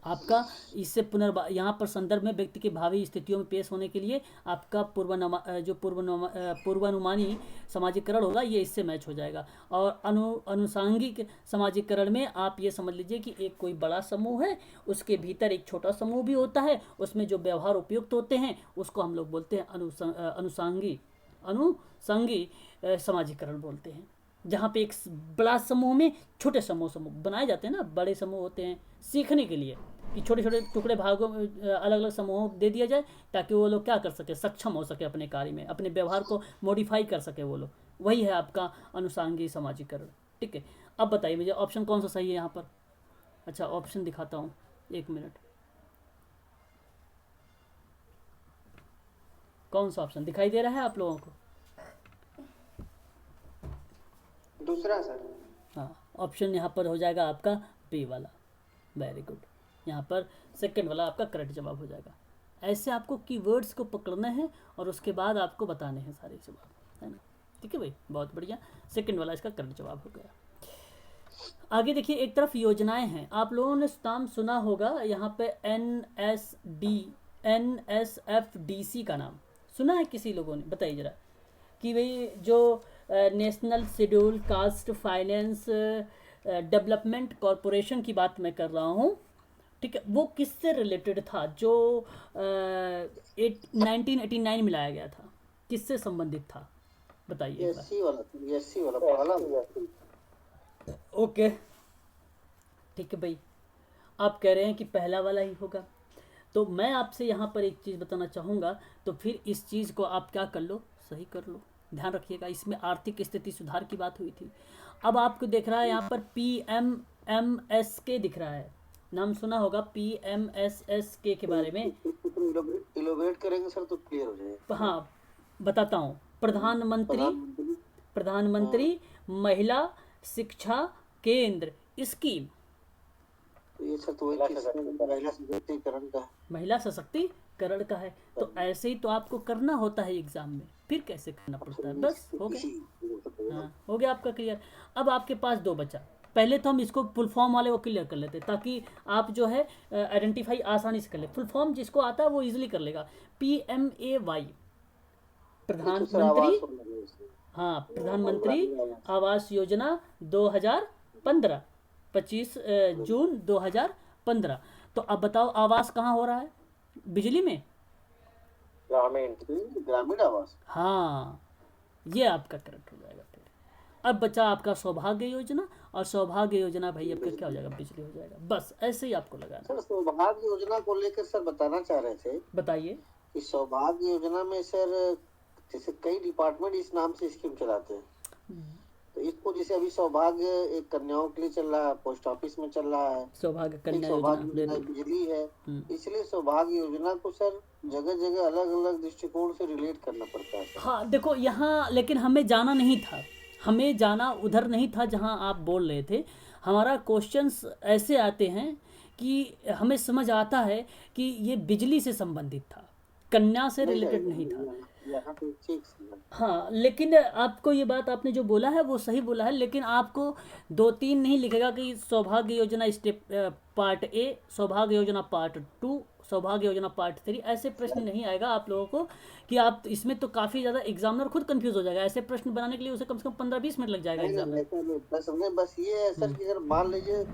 आपका इससे यहाँ पर संदर्भ में व्यक्ति के भावी स्थितियों में पेश होने के लिए आपका पूर्वानुमानी समाजीकरण होगा, ये इससे मैच हो जाएगा। और अनुसांगिक समाजीकरण में आप ये समझ लीजिए कि एक कोई बड़ा समूह है, उसके भीतर एक छोटा समूह भी होता है, उसमें जो व्यवहार उपयुक्त होते हैं उसको हम लोग बोलते हैं अनुसांगी समाजीकरण बोलते हैं। जहाँ पे एक बड़ा समूह में छोटे समूह बनाए जाते हैं ना, बड़े समूह होते हैं सीखने के लिए, कि छोटे छोटे टुकड़े भागों में अलग अलग समूहों दे दिया जाए ताकि वो लोग क्या कर सके, सक्षम हो सके अपने कार्य में, अपने व्यवहार को मॉडिफाई कर सके वो लोग। वही है आपका अनुसांगी समाजीकरण, ठीक है। अब बताइए मुझे ऑप्शन कौन सा सही है यहाँ पर। अच्छा ऑप्शन दिखाता हूँ, एक मिनट, कौन सा ऑप्शन दिखाई दे रहा है आप लोगों को? दूसरा सर। हाँ, ऑप्शन यहाँ पर हो जाएगा आपका बी वाला, वेरी गुड। यहाँ पर सेकंड वाला आपका करेक्ट जवाब हो जाएगा। ऐसे आपको कीवर्ड्स को पकड़ना है और उसके बाद आपको बताने हैं सारे जवाब, है ना, ठीक है भाई, बहुत बढ़िया। सेकंड वाला इसका करेक्ट जवाब हो गया। आगे देखिए, एक तरफ योजनाएं हैं, आप लोगों ने नाम सुना होगा यहाँ पे NSFDC का नाम सुना है किसी लोगों ने? बताइए जरा कि भाई जो national schedule caste finance development corporation की बात मैं कर रहा हूँ, ठीक है, वो किससे रिलेटेड था? जो 1989 में लाया गया था, किससे संबंधित था बताइए। एससी वाला ओके ठीक है भाई, आप कह रहे हैं कि पहला वाला ही होगा, तो मैं आपसे यहाँ पर एक चीज़ बताना चाहूँगा। तो फिर इस चीज़ को आप क्या कर लो, सही कर लो। ध्यान रखिएगा, इसमें आर्थिक स्थिति सुधार की बात हुई थी। अब आपको देख रहा है यहाँ पर PMMSK दिख रहा है, नाम सुना होगा PMSSK के बारे में। इलोबरेट करेंगे सर तो क्लियर हो जाएगा। हाँ बताता हूँ, प्रधानमंत्री महिला शिक्षा केंद्र स्कीम। तो ये सर तो महिला सशक्तिकरण का है। तो ऐसे ही तो आपको करना होता है एग्जाम में, फिर कैसे करना पड़ता है, बस हो गया। हाँ हो गया आपका क्लियर। अब आपके पास दो बचा, पहले तो हम इसको फुल फॉर्म वाले को क्लियर कर लेते ताकि आप जो है आइडेंटिफाई आसानी से कर ले। फुल फॉर्म जिसको आता है वो इजीली कर लेगा। PMAY, प्रधानमंत्री, हाँ प्रधानमंत्री आवास योजना 2015, 25 जून 2015। तो अब बताओ आवास कहाँ हो रहा है? बिजली में। ग्रामीण आवास। हाँ, ये आपका करेक्ट हो जाएगा। फिर अब बचा आपका सौभाग्य योजना, और सौभाग्य योजना भाई आपका क्या हो जाएगा? बिजली हो जाएगा। बस ऐसे ही आपको लगाना सर है। सौभाग्य योजना को लेकर सर बताना चाह रहे थे बताइए। कि सौभाग्य योजना में सर जैसे कई डिपार्टमेंट इस नाम से स्कीम चलाते हैं, तो इसको जैसे अभी सौभाग्य एक कन्याओं के लिए चल रहा है, पोस्ट ऑफिस में चल रहा है, सौभाग्य एक कन्या सौभाग्य योजना योजना जरूर। बिजली है, इसलिए सौभाग्य योजना को सर जगह जगह अलग अलग दृष्टिकोण से रिलेट करना पड़ता है सर। हाँ देखो यहाँ, लेकिन हमें जाना नहीं था, हमें जाना उधर नहीं था जहाँ आप बोल रहे थे। हमारा क्वेश्चंस ऐसे आते हैं कि हमें समझ आता है कि ये बिजली से संबंधित था, कन्या से रिलेटेड नहीं था। यहाँ पे ठीक सर। हाँ, लेकिन आपको ये बात आपने जो बोला है वो सही बोला है, लेकिन आपको 2-3 नहीं लिखेगा कि सौभाग्य योजना स्टेप पार्ट ए, सौभाग्य योजना पार्ट 2, सौभाग्य योजना पार्ट 3, ऐसे प्रश्न नहीं आएगा आप लोगों को कि आप इसमें तो काफ़ी ज़्यादा एग्जामिनर खुद कंफ्यूज हो जाएगा। ऐसे प्रश्न बनाने के लिए उसे कम से कम 15-20 मिनट लग जाएगा नहीं एग्जामिनर। नहीं, बस हमें बस ये है सर कि अगर मान लीजिए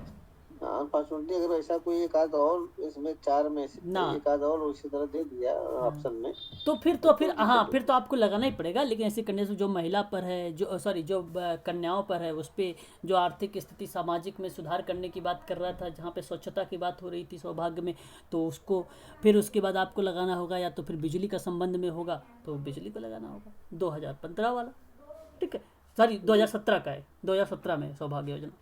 अनफॉर्चुनेटली अगर ऐसा कोई एक आध और इसमें 4 में से ना। एक आध और उसी तरह दे दिया ऑप्शन में, तो फिर हाँ, फिर तो आपको लगाना ही पड़ेगा। लेकिन ऐसी कंडीशन जो महिला पर है, जो सॉरी जो कन्याओं पर है, उस पर जो आर्थिक स्थिति सामाजिक में सुधार करने की बात कर रहा था, जहाँ पे स्वच्छता की बात हो रही थी सौभाग्य में, तो उसको फिर उसके बाद आपको लगाना होगा, या तो फिर बिजली का संबंध में होगा तो बिजली को लगाना होगा। 2015 वाला, ठीक है, सॉरी 2017 का है, 2017 में सौभाग्य योजना,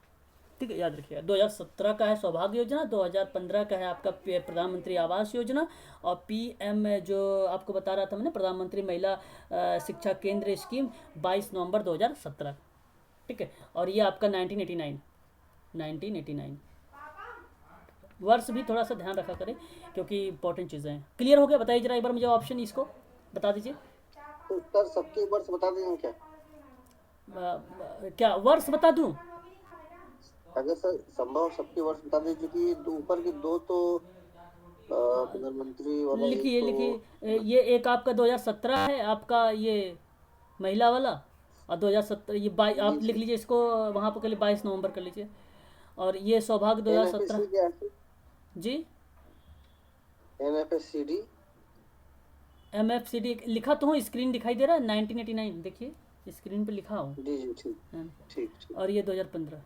ठीक है, याद रखिएगा। 2017 का है सौभाग्य योजना, 2015 का है आपका प्रधानमंत्री आवास योजना, और पीएम जो आपको बता रहा था मैंने, प्रधानमंत्री महिला शिक्षा केंद्र स्कीम 22 नवंबर 2017, ठीक है। और ये आपका 1989 वर्ष भी थोड़ा सा ध्यान रखा करें क्योंकि इंपॉर्टेंट चीज़ें हैं। क्लियर हो गया? बताइए जरा एक बार मुझे ऑप्शन इसको बता दीजिए। तो सर सबके वर्ष बता देंगे क्या? क्या वर्ष बता दूं? अगर सर संभव सबके वर्ष बता दें, क्योंकि ऊपर के दो तो प्रधानमंत्री वाला लिखिए तो लिखिए, ये एक आपका 2017 है आपका ये महिला वाला, और 2017 ये आप लिख लीजिए इसको वहाँ पर, के लिए 22 नवंबर कर लीजिए। और ये सौभाग्य 2017 जी, NFSCD MFCD लिखा तो हूँ, स्क्रीन दिखाई दे रहा है 1989, देखिए स्क्रीन पे लिखा हूँ। जी जी ठीक ठीक ठीक। और ये 2015,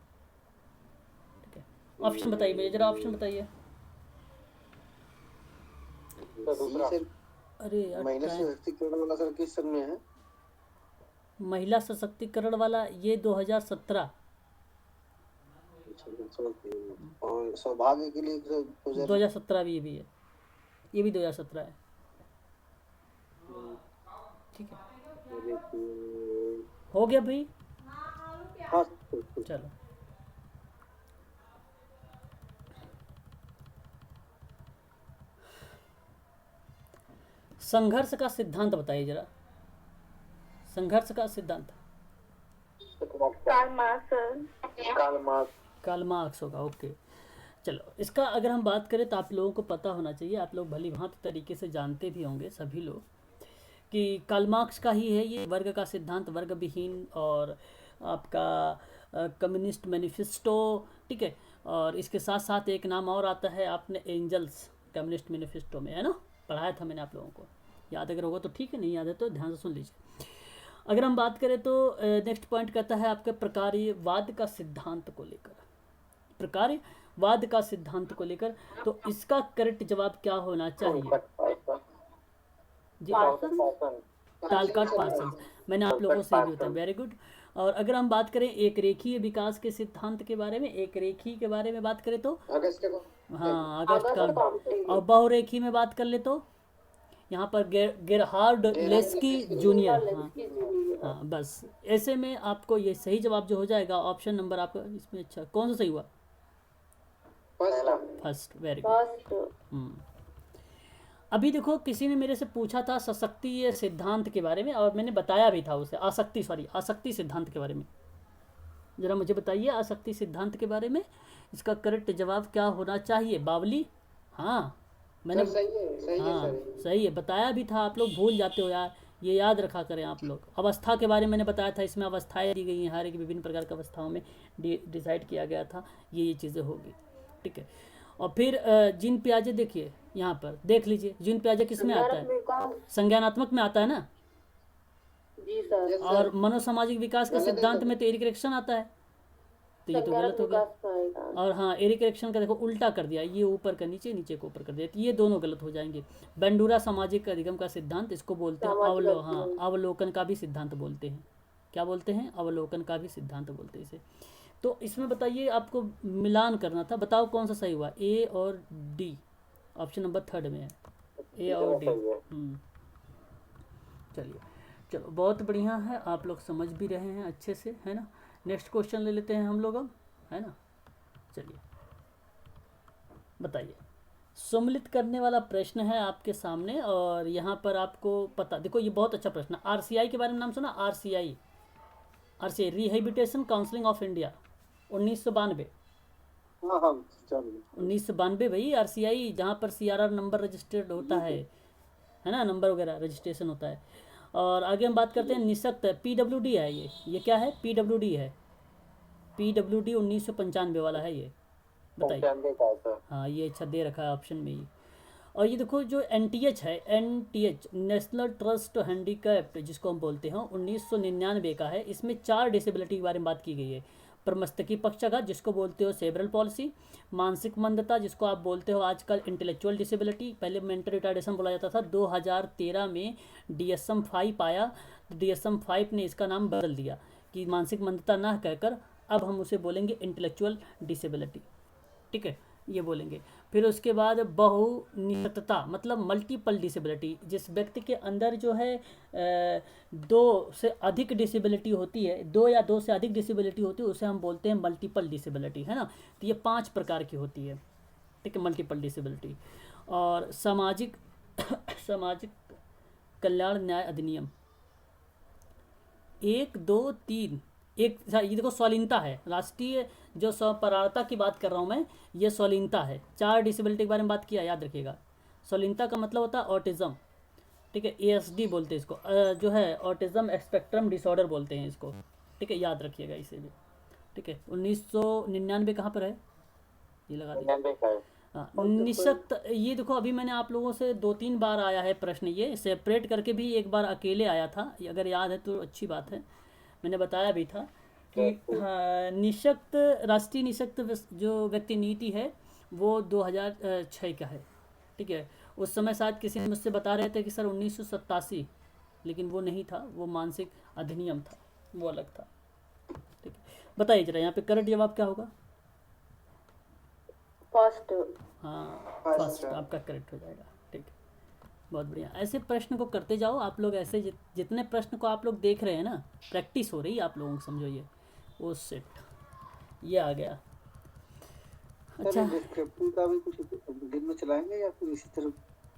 ठीक है। ऑप्शन बताइए मुझे जरा, ऑप्शन बताइए। सर अरे यार, महिला सशक्तिकरण वाला सर किस सन में है? महिला सशक्तिकरण वाला ये 2017। और सौभाग्य के लिए 2017 भी है, ये भी 2017 है, ठीक है। हो गया भाई, हाँ चलो। संघर्ष का सिद्धांत बताइए जरा, संघर्ष का सिद्धांत। कार्ल मार्क्स होगा, ओके। चलो, इसका अगर हम बात करें तो आप लोगों को पता होना चाहिए, आप लोग भली भांति तरीके से जानते भी होंगे सभी लोग, कि कार्ल मार्क्स का ही है ये वर्ग का सिद्धांत, वर्ग विहीन, और आपका कम्युनिस्ट मैनिफेस्टो, ठीक है। और इसके साथ साथ एक नाम और आता है, आपने एंजल्स कम्युनिस्ट मैनिफेस्टो में, है ना, पढ़ाया था मैंने आप लोगों को, याद अगर होगा तो ठीक है, नहीं याद है तो ध्यान से सुन लीजिए। अगर हम बात करें तो नेक्स्ट पॉइंट कहता है आपके प्रकार्यवाद का सिद्धांत को लेकर, प्रकार्यवाद का सिद्धांत को लेकर, तो इसका करेक्ट जवाब क्या होना चाहिए जी? टालकाट पार्सन्स, मैंने आप लोगों से भी बताया, वेरी गुड। और अगर हम बात करें एक रेखीय विकास के सिद्धांत के बारे में, एक रेखी के बारे में बात करें तो हाँ अगस्त का, और बहुरेखी में बात कर ले तो यहाँ पर गेरहार्ड लेस्की जूनियर, हाँ बस ऐसे में आपको ये सही जवाब जो हो जाएगा ऑप्शन नंबर आपका इसमें, अच्छा कौन सा सही हुआ? First, very good. अभी देखो किसी ने मेरे से पूछा था सशक्ति सिद्धांत के बारे में, और मैंने बताया भी था उसे, आसक्ति सिद्धांत के बारे में। जरा मुझे बताइए आसक्ति सिद्धांत के बारे में इसका करेक्ट जवाब क्या होना चाहिए? बावली, हाँ मैंने सही है हाँ सही है, बताया भी था, आप लोग भूल जाते हो यार, ये याद रखा करें आप लोग। अवस्था के बारे में मैंने बताया था, इसमें अवस्थाएं दी गई हैं, हर एक विभिन्न प्रकार की अवस्थाओं में डिसाइड किया गया था, ये चीज़ें होगी, ठीक है। और फिर जीन पियाजे देखिए, यहाँ पर देख लीजिए, जीन पियाजे किस में आता है? संज्ञानात्मक में आता है ना। जी सर। और मनोसामाजिक विकास के सिद्धांत में तो एरिक एरिक्सन आता है, तो ये तो गलत हो गया। और हाँ, एरिक एरिक्सन का देखो उल्टा कर दिया, ये ऊपर का नीचे, नीचे को ऊपर कर दिया, तो ये दोनों गलत हो जाएंगे। बेंडूरा सामाजिक अधिगम का सिद्धांत, इसको बोलते हैं अवलोकन का भी सिद्धांत बोलते हैं। क्या बोलते हैं? अवलोकन का भी सिद्धांत बोलते हैं इसे। तो इसमें बताइए, आपको मिलान करना था, बताओ कौन सा सही हुआ, ए और डी। ऑप्शन नंबर 3 में है ए और डी। चलिए, चलो बहुत बढ़िया है, आप लोग समझ भी रहे हैं अच्छे से, है ना। नेक्स्ट क्वेश्चन ले लेते हैं हम लोग अब, है ना। चलिए बताइए, सम्मिलित करने वाला प्रश्न है आपके सामने, और यहाँ पर आपको पता, देखो ये बहुत अच्छा प्रश्न है। आरसीआई के बारे में नाम सुना? RCI rehabilitation counselling of India, 1992। 1992 भाई, आरसीआई, जहाँ पर सीआरआर नंबर रजिस्टर्ड होता है ना, नंबर वगैरह रजिस्ट्रेशन होता है। और आगे हम बात करते हैं निशक्त, पीडब्ल्यूडी है ये क्या है? पीडब्ल्यूडी है, पीडब्ल्यूडी 1995 वाला है ये, बताइए। हाँ, ये अच्छा दे रखा है ऑप्शन में ही। और ये देखो जो एनटीएच है, एनटीएच नेशनल ट्रस्ट हैंडीकैप्ड जिसको हम बोलते हैं, 1999 का है। इसमें 4 डिसेबिलिटी के बारे में बात की गई है। प्रमस्तकी पक्षाघात जिसको बोलते हो सेरेब्रल पॉलिसी, मानसिक मंदता जिसको आप बोलते हो आजकल इंटेलेक्चुअल डिसेबिलिटी, पहले मेंटल रिटार्डेशन बोला जाता था। 2013 में DSM-5 आया, तो DSM-5 ने इसका नाम बदल दिया कि मानसिक मंदता ना कहकर अब हम उसे बोलेंगे इंटेलेक्चुअल डिसेबिलिटी, ठीक है, ये बोलेंगे। फिर उसके बाद बहुनिशक्तता मतलब मल्टीपल डिसेबिलिटी, जिस व्यक्ति के अंदर जो है 2 से अधिक डिसेबिलिटी होती है, 2 या 2 से अधिक डिसेबिलिटी होती है, उसे हम बोलते हैं मल्टीपल डिसेबिलिटी, है ना। तो ये 5 प्रकार की होती है, ठीक है, मल्टीपल डिसेबिलिटी। और सामाजिक सामाजिक कल्याण न्याय अधिनियम 1, 2, 3, एक ये देखो स्वालीनता है, राष्ट्रीय जो स्वपरायणता की बात कर रहा हूँ मैं, ये स्वालीनता है। 4 डिसेबिलिटी के बारे में बात किया, याद रखिएगा। स्वालीनता का मतलब होता है ऑटिज्म, ठीक है, ASD बोलते हैं इसको, जो है ऑटिज्म स्पेक्ट्रम डिसऑर्डर बोलते हैं इसको, ठीक है, याद रखिएगा इसे भी, ठीक है। 1999 कहाँ पर है, ये लगा दीजिए। हाँ, निशक्त, ये देखो अभी मैंने आप लोगों से 2-3 बार आया है प्रश्न, ये सेपरेट करके भी एक बार अकेले आया था, अगर याद है तो अच्छी बात है, मैंने बताया भी था कि निशक्त, राष्ट्रीय निशक्त जो व्यक्ति नीति है वो 2006 का है, ठीक है। उस समय शायद किसी ने मुझसे बता रहे थे कि सर 1987, लेकिन वो नहीं था, वो मानसिक अधिनियम था, वो अलग था, ठीक है। बताइए जरा यहाँ पे करेक्ट जवाब क्या होगा? फर्स्ट। हाँ, फर्स्ट आपका करेक्ट हो जाएगा, ठीक है, बहुत बढ़िया। ऐसे प्रश्न को करते जाओ आप लोग, ऐसे जितने प्रश्न को आप लोग देख रहे हैं ना, प्रैक्टिस हो रही है आप लोगों को, समझो ये वो सेट ये आ गया। अच्छा, डिस्क्रिप्टिव का भी कुछ दिन में चलाएंगे या फिर इसी तरह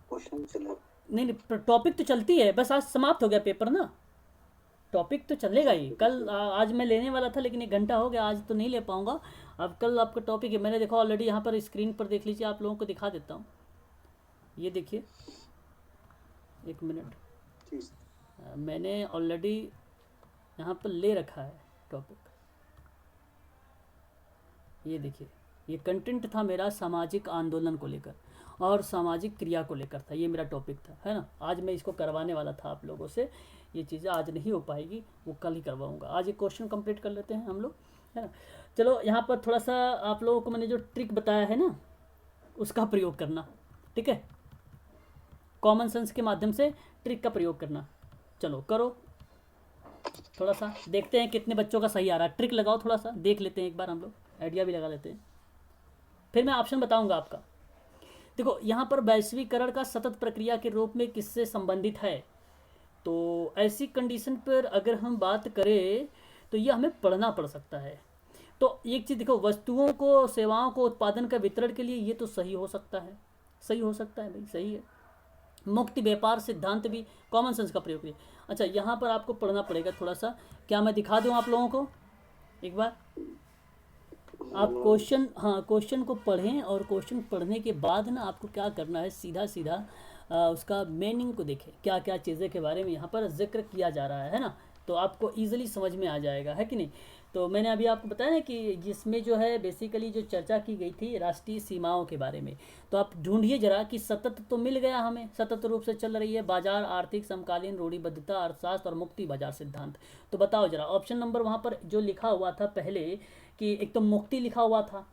क्वेश्चन चलेगा? नहीं, टॉपिक तो चलती है, बस आज समाप्त हो गया पेपर ना, टॉपिक तो चलेगा ही। कल आज मैं लेने वाला था, लेकिन 1 घंटा हो गया, आज तो नहीं ले पाऊंगा। अब कल आपका टॉपिक है, मैंने देखा ऑलरेडी, यहाँ पर स्क्रीन पर देख लीजिए, आप लोगों को दिखा देता हूँ, ये देखिए, 1 मिनट, मैंने ऑलरेडी यहाँ पर ले रखा है टॉपिक, ये देखिए, ये कंटेंट था मेरा सामाजिक आंदोलन को लेकर और सामाजिक क्रिया को लेकर था, ये मेरा टॉपिक था, है ना। आज मैं इसको करवाने वाला था आप लोगों से, ये चीज़ें आज नहीं हो पाएगी, वो कल ही करवाऊंगा। आज एक क्वेश्चन कंप्लीट कर लेते हैं हम लोग, है ना। चलो, यहाँ पर थोड़ा सा आप लोगों को मैंने जो ट्रिक बताया है ना, उसका प्रयोग करना, ठीक है, कॉमन सेंस के माध्यम से ट्रिक का प्रयोग करना। चलो करो, थोड़ा सा देखते हैं कितने बच्चों का सही आ रहा है। ट्रिक लगाओ, थोड़ा सा देख लेते हैं एक बार, हम लोग आइडिया भी लगा लेते हैं, फिर मैं ऑप्शन बताऊंगा आपका। देखो यहाँ पर वैश्वीकरण का सतत प्रक्रिया के रूप में किससे संबंधित है, तो ऐसी कंडीशन पर अगर हम बात करें तो ये हमें पढ़ना पड़ सकता है। तो एक चीज़ देखो, वस्तुओं को, सेवाओं को उत्पादन का वितरण के लिए ये तो सही हो सकता है, सही हो सकता है भाई, सही है। मुक्त व्यापार सिद्धांत भी कॉमन सेंस का प्रयोग है। अच्छा, यहाँ पर आपको पढ़ना पड़ेगा थोड़ा सा, क्या मैं दिखा दूँ आप लोगों को एक बार? आप क्वेश्चन, हाँ, क्वेश्चन को पढ़ें, और क्वेश्चन पढ़ने के बाद ना आपको क्या करना है, सीधा सीधा उसका मीनिंग को देखें, क्या क्या चीज़ें के बारे में यहाँ पर जिक्र किया जा रहा है ना, तो आपको ईजिली समझ में आ जाएगा, है कि नहीं। तो मैंने अभी आपको बताया ना कि जिसमें जो है बेसिकली जो चर्चा की गई थी राष्ट्रीय सीमाओं के बारे में, तो आप ढूंढिए जरा कि सतत तो मिल गया हमें, सतत रूप से चल रही है बाजार, आर्थिक समकालीन, रूढ़िबद्धता, अर्थशास्त्र और मुक्ति बाजार सिद्धांत। तो बताओ जरा ऑप्शन नंबर वहाँ पर जो लिखा हुआ था पहले कि एक तो मुक्ति लिखा हुआ था,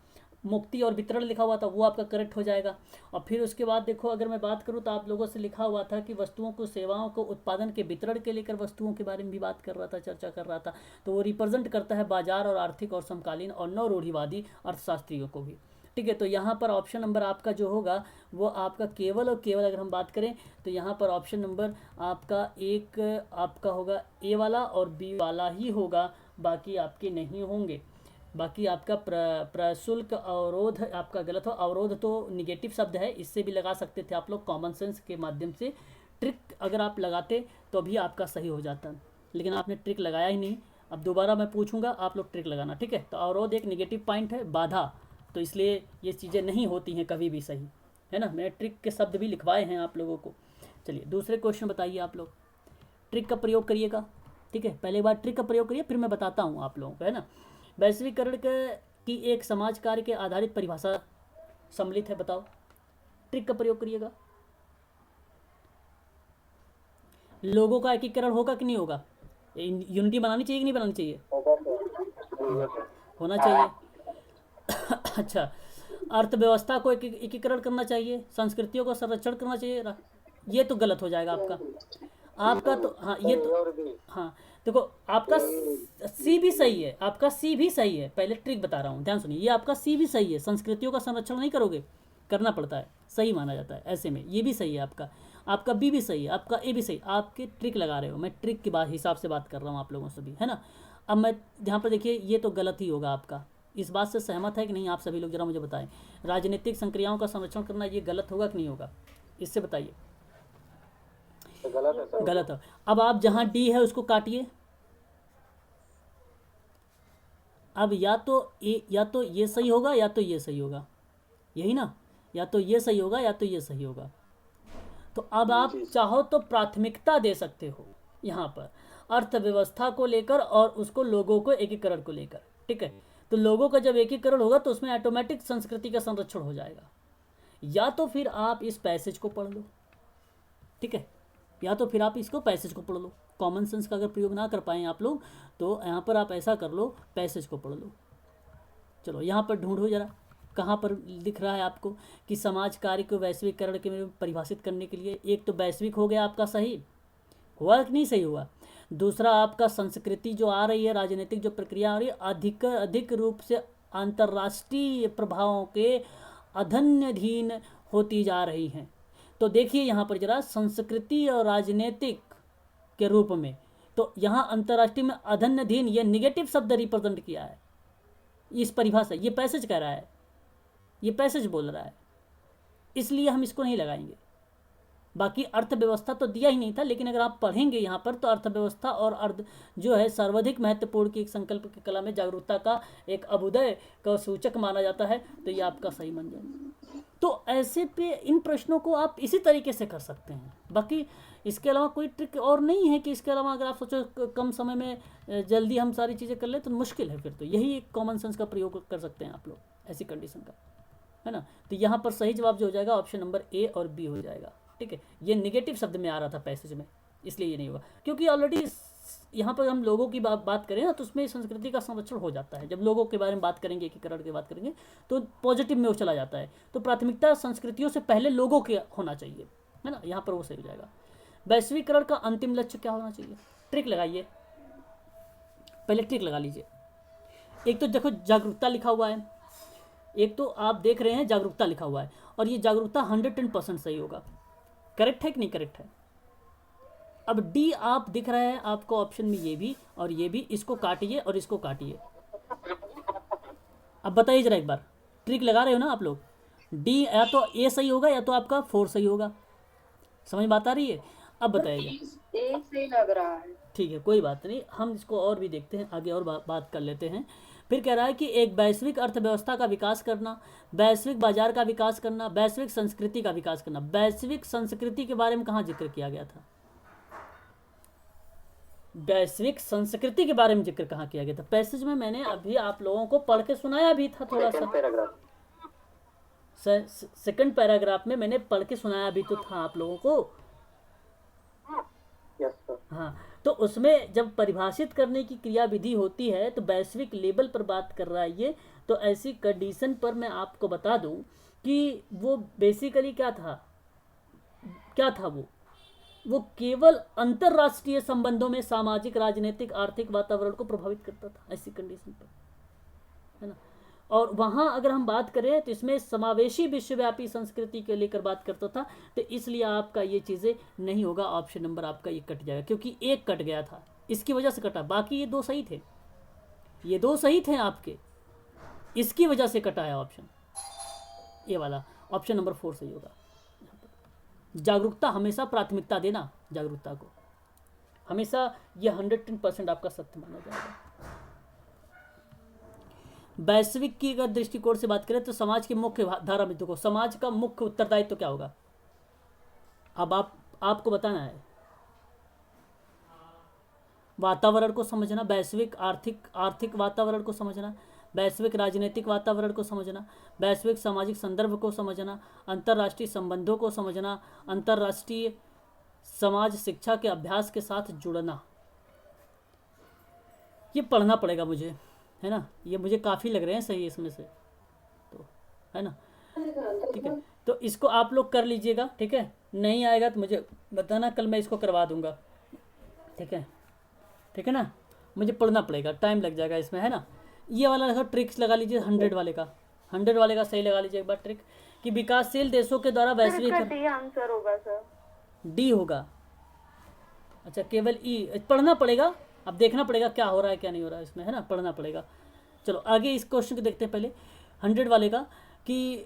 मुक्ति और वितरण लिखा हुआ था, वो आपका करेक्ट हो जाएगा। और फिर उसके बाद देखो अगर मैं बात करूँ तो आप लोगों से लिखा हुआ था कि वस्तुओं को, सेवाओं को, उत्पादन के वितरण के लेकर वस्तुओं के बारे में भी बात कर रहा था, चर्चा कर रहा था। तो वो रिप्रेजेंट करता है बाजार और आर्थिक और समकालीन और नव रूढ़िवादी अर्थशास्त्रियों को भी। ठीक है, तो यहाँ पर ऑप्शन नंबर आपका जो होगा वो आपका केवल और केवल अगर हम बात करें तो यहाँ पर ऑप्शन नंबर आपका एक आपका होगा ए वाला और बी वाला ही होगा, बाकी आपके नहीं होंगे। बाकी आपका प्रशुल्क अवरोध आपका गलत हो। अवरोध तो निगेटिव शब्द है, इससे भी लगा सकते थे आप लोग कॉमन सेंस के माध्यम से। ट्रिक अगर आप लगाते तो भी आपका सही हो जाता, लेकिन आपने ट्रिक लगाया ही नहीं। अब दोबारा मैं पूछूंगा, आप लोग ट्रिक लगाना, ठीक है। तो अवरोध एक निगेटिव पॉइंट है, बाधा, तो इसलिए ये चीज़ें नहीं होती हैं कभी भी, सही है ना। मैंने ट्रिक के शब्द भी लिखवाए हैं आप लोगों को। चलिए दूसरे क्वेश्चन बताइए आप लोग। ट्रिक का प्रयोग करिएगा, ठीक है। पहले बार ट्रिक का प्रयोग करिए, फिर मैं बताता हूँ आप लोगों को, है ना। वैश्वीकरण की एक समाज कार्य के आधारित परिभाषा सम्मिलित है, बताओ। ट्रिक का प्रयोग करिएगा। लोगों का एकीकरण होगा कि नहीं होगा? यूनिटी बनानी चाहिए कि नहीं बनानी चाहिए? होना चाहिए। अच्छा, अर्थव्यवस्था को एकीकरण करना चाहिए, संस्कृतियों का संरक्षण करना चाहिए। ये तो गलत हो जाएगा आपका तो हाँ, ये तो हाँ देखो आपका सी भी सही है, आपका सी भी सही है। पहले ट्रिक बता रहा हूँ, ध्यान सुनिए। ये आपका सी भी सही है, संस्कृतियों का संरक्षण नहीं करोगे, करना पड़ता है, सही माना जाता है ऐसे में। ये भी सही है आपका बी भी सही है, आपका ए भी सही। आपके ट्रिक लगा रहे हो, मैं ट्रिक के बाद हिसाब से बात कर रहा हूँ आप लोगों से भी, है ना। अब मैं यहाँ पर देखिए, ये तो गलत ही होगा आपका। इस बात से सहमत है कि नहीं आप सभी लोग? जरा मुझे बताएं, राजनीतिक संक्रियाओं का संरक्षण करना ये गलत होगा कि नहीं होगा? इससे बताइए। गलत है सर। गलत है। अब आप जहाँ डी है उसको काटिए। अब या तो ये सही होगा या तो ये सही होगा, यही ना। या तो ये सही होगा या तो ये सही होगा। तो अब आप चाहो तो प्राथमिकता दे सकते हो यहाँ पर अर्थव्यवस्था को लेकर और उसको लोगों को एकीकरण को लेकर, ठीक है। तो लोगों का जब एकीकरण होगा तो उसमें ऑटोमेटिक संस्कृति का संरक्षण हो जाएगा। या तो फिर आप इस पैसेज को पढ़ लो, ठीक है, या तो फिर आप इसको पैसेज को पढ़ लो। कॉमन सेंस का अगर प्रयोग ना कर पाएँ आप लोग तो यहाँ पर आप ऐसा कर लो, पैसेज को पढ़ लो। चलो यहाँ पर ढूंढो जरा, कहाँ पर दिख रहा है आपको कि समाज कार्य को वैश्वीकरण के में परिभाषित करने के लिए एक तो वैश्विक हो गया आपका, सही हुआ कि नहीं सही हुआ। दूसरा आपका संस्कृति जो आ रही है, राजनीतिक जो प्रक्रिया आ रही है, अधिक रूप से अंतर्राष्ट्रीय प्रभावों के अधीन होती जा रही हैं। तो देखिए यहाँ पर जरा, संस्कृति और राजनीतिक के रूप में, तो यहाँ अंतर्राष्ट्रीय में अधीन, ये निगेटिव शब्द रिप्रेजेंट किया है इस परिभाषा। ये पैसेज कह रहा है, ये पैसेज बोल रहा है, इसलिए हम इसको नहीं लगाएंगे। बाकी अर्थव्यवस्था तो दिया ही नहीं था, लेकिन अगर आप पढ़ेंगे यहाँ पर तो अर्थव्यवस्था और अर्थ जो है सर्वाधिक महत्वपूर्ण की एक संकल्प की कला में जागरूकता का एक अभ्युदय का सूचक माना जाता है, तो ये आपका सही मान जाएगा। तो ऐसे पे इन प्रश्नों को आप इसी तरीके से कर सकते हैं। बाकी इसके अलावा कोई ट्रिक और नहीं है कि इसके अलावा अगर आप सोचो कम समय में जल्दी हम सारी चीज़ें कर ले तो मुश्किल है। फिर तो यही एक कॉमन सेंस का प्रयोग कर सकते हैं आप लोग ऐसी कंडीशन का, है ना। तो यहाँ पर सही जवाब जो हो जाएगा ऑप्शन नंबर ए और बी हो जाएगा, ठीक है। ये निगेटिव शब्द में आ रहा था पैसेज में, इसलिए ये नहीं होगा, क्योंकि ऑलरेडी यहाँ पर हम लोगों की बात करें ना तो उसमें संस्कृति का संरक्षण हो जाता है। जब लोगों के बारे में बात करेंगे, एकीकरण की बात करेंगे तो पॉजिटिव में वो चला जाता है। तो प्राथमिकता संस्कृतियों से पहले लोगों के होना चाहिए, है ना, यहाँ पर वो सही हो जाएगा। वैश्वीकरण का अंतिम लक्ष्य क्या होना चाहिए? ट्रिक लगाइए, पहले ट्रिक लगा लीजिए। एक तो देखो जागरूकता लिखा हुआ है, एक तो आप देख रहे हैं जागरूकता लिखा हुआ है, और ये जागरूकता 110% सही होगा। करेक्ट है कि नहीं करेक्ट है? अब डी आप दिख रहा है आपको ऑप्शन में, ये भी और ये भी, इसको काटिए और इसको काटिए। अब बताइए जरा एक बार, ट्रिक लगा रहे हो ना आप लोग? डी या तो ए सही होगा या तो आपका 4 सही होगा। समझ बात आ रही है? अब बताइए। ए सही लग रहा है। ठीक है, कोई बात नहीं, हम इसको और भी देखते हैं आगे और बात कर लेते हैं। फिर कह रहा है कि एक वैश्विक अर्थव्यवस्था का विकास करना, वैश्विक बाजार का विकास करना, वैश्विक संस्कृति का विकास करना। वैश्विक संस्कृति के बारे में कहाँ जिक्र किया गया था? वैश्विक संस्कृति के बारे में जिक्र कहाँ किया गया था? पैसेज में मैंने अभी आप लोगों को पढ़ के सुनाया भी था थोड़ा सा। सेकंड पैराग्राफ में मैंने पढ़ के सुनाया भी तो था आप लोगों को। हाँ, तो उसमें जब परिभाषित करने की क्रिया विधि होती है तो वैश्विक लेवल पर बात कर रहा है ये। तो ऐसी कंडीशन पर मैं आपको बता दूं कि वो बेसिकली क्या था वो केवल अंतरराष्ट्रीय संबंधों में सामाजिक, राजनीतिक, आर्थिक वातावरण को प्रभावित करता था ऐसी कंडीशन पर, है ना। और वहाँ अगर हम बात करें तो इसमें समावेशी विश्वव्यापी संस्कृति के लेकर बात करता था। तो इसलिए आपका ये चीज़ें नहीं होगा, ऑप्शन नंबर आपका ये कट जाएगा, क्योंकि एक कट गया था इसकी वजह से कटा, बाकी ये दो सही थे, ये दो सही थे आपके, इसकी वजह से कटा है ऑप्शन ये वाला। ऑप्शन नंबर 4 सही होगा। जागरूकता हमेशा प्राथमिकता देना, जागरूकता को हमेशा, ये 110% आपका सत्य माना जाएगा। वैश्विक की अगर दृष्टिकोण से बात करें तो समाज की मुख्य धारा में देखो, समाज का मुख्य उत्तरदायित्व तो क्या होगा? अब आपको बताना है। वातावरण को समझना, वैश्विक आर्थिक वातावरण को समझना, वैश्विक राजनीतिक वातावरण को समझना, वैश्विक सामाजिक संदर्भ को समझना, अंतर्राष्ट्रीय संबंधों को समझना, अंतर्राष्ट्रीय समाज शिक्षा के अभ्यास के साथ जुड़ना। ये पढ़ना पड़ेगा मुझे, है ना। ये मुझे काफ़ी लग रहे हैं सही इसमें से, तो है ना। ठीक है, तो इसको आप लोग कर लीजिएगा, ठीक है। नहीं आएगा तो मुझे बताना, कल मैं इसको करवा दूंगा, ठीक है ना। मुझे पढ़ना पड़ेगा, टाइम लग जाएगा इसमें, है ना। ये वाला देखो ट्रिक्स लगा लीजिए, 100 वाले का सही लगा लीजिए एक बार ट्रिक, कि विकासशील देशों के द्वारा वैश्विक आंसर होगा सर, डी होगा। अच्छा, केवल ई पढ़ना पड़ेगा, अब देखना पड़ेगा क्या हो रहा है क्या नहीं हो रहा है इसमें, है ना, पढ़ना पड़ेगा। चलो आगे इस क्वेश्चन को देखते हैं पहले 100 वाले का, कि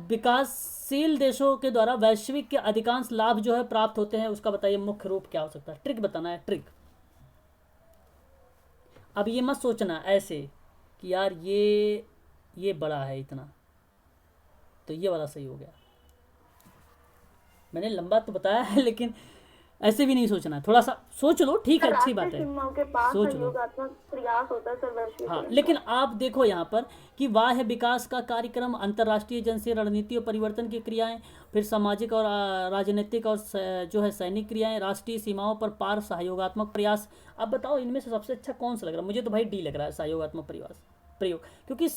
विकासशील देशों के द्वारा वैश्विक के अधिकांश लाभ जो है प्राप्त होते हैं, उसका बताइए मुख्य रूप क्या हो सकता है। ट्रिक बताना है, ट्रिक। अब ये मत सोचना ऐसे कि यार ये बड़ा है इतना, तो ये वाला सही हो गया। मैंने लंबा तो बताया है लेकिन ऐसे भी नहीं सोचना, थोड़ा सा सोच लो, ठीक है, अच्छी बात है, सोच लो। प्रयास होता है सर वैश्विक। हाँ, लेकिन आप देखो यहाँ पर कि बाह्य विकास का कार्यक्रम, अंतर्राष्ट्रीय एजेंसी, रणनीति और परिवर्तन की क्रियाएं, फिर सामाजिक और राजनीतिक और जो है सैनिक क्रियाएं, राष्ट्रीय सीमाओं पर पार सहयोगात्मक प्रयास। अब बताओ इनमें से सबसे अच्छा कौन सा लग रहा है? मुझे तो भाई डी लग रहा है, सहयोगात्मक प्रयोग, क्योंकि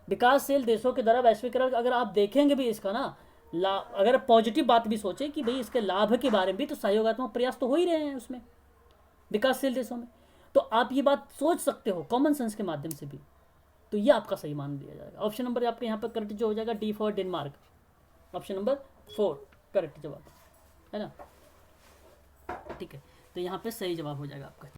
विकासशील देशों के द्वारा वैश्वीकरण, अगर आप देखेंगे भी इसका ना अगर पॉजिटिव बात भी सोचे कि भाई इसके लाभ के बारे में भी, तो सहयोगात्मक प्रयास तो हो ही रहे हैं उसमें विकासशील देशों में। तो आप ये बात सोच सकते हो कॉमन सेंस के माध्यम से भी, तो ये आपका सही मान दिया जाएगा। ऑप्शन नंबर आपके यहाँ पर करेक्ट जो हो जाएगा, D for Denmark, option number 4 correct जवाब, है ना। ठीक है, तो यहाँ पे सही जवाब हो जाएगा आपका।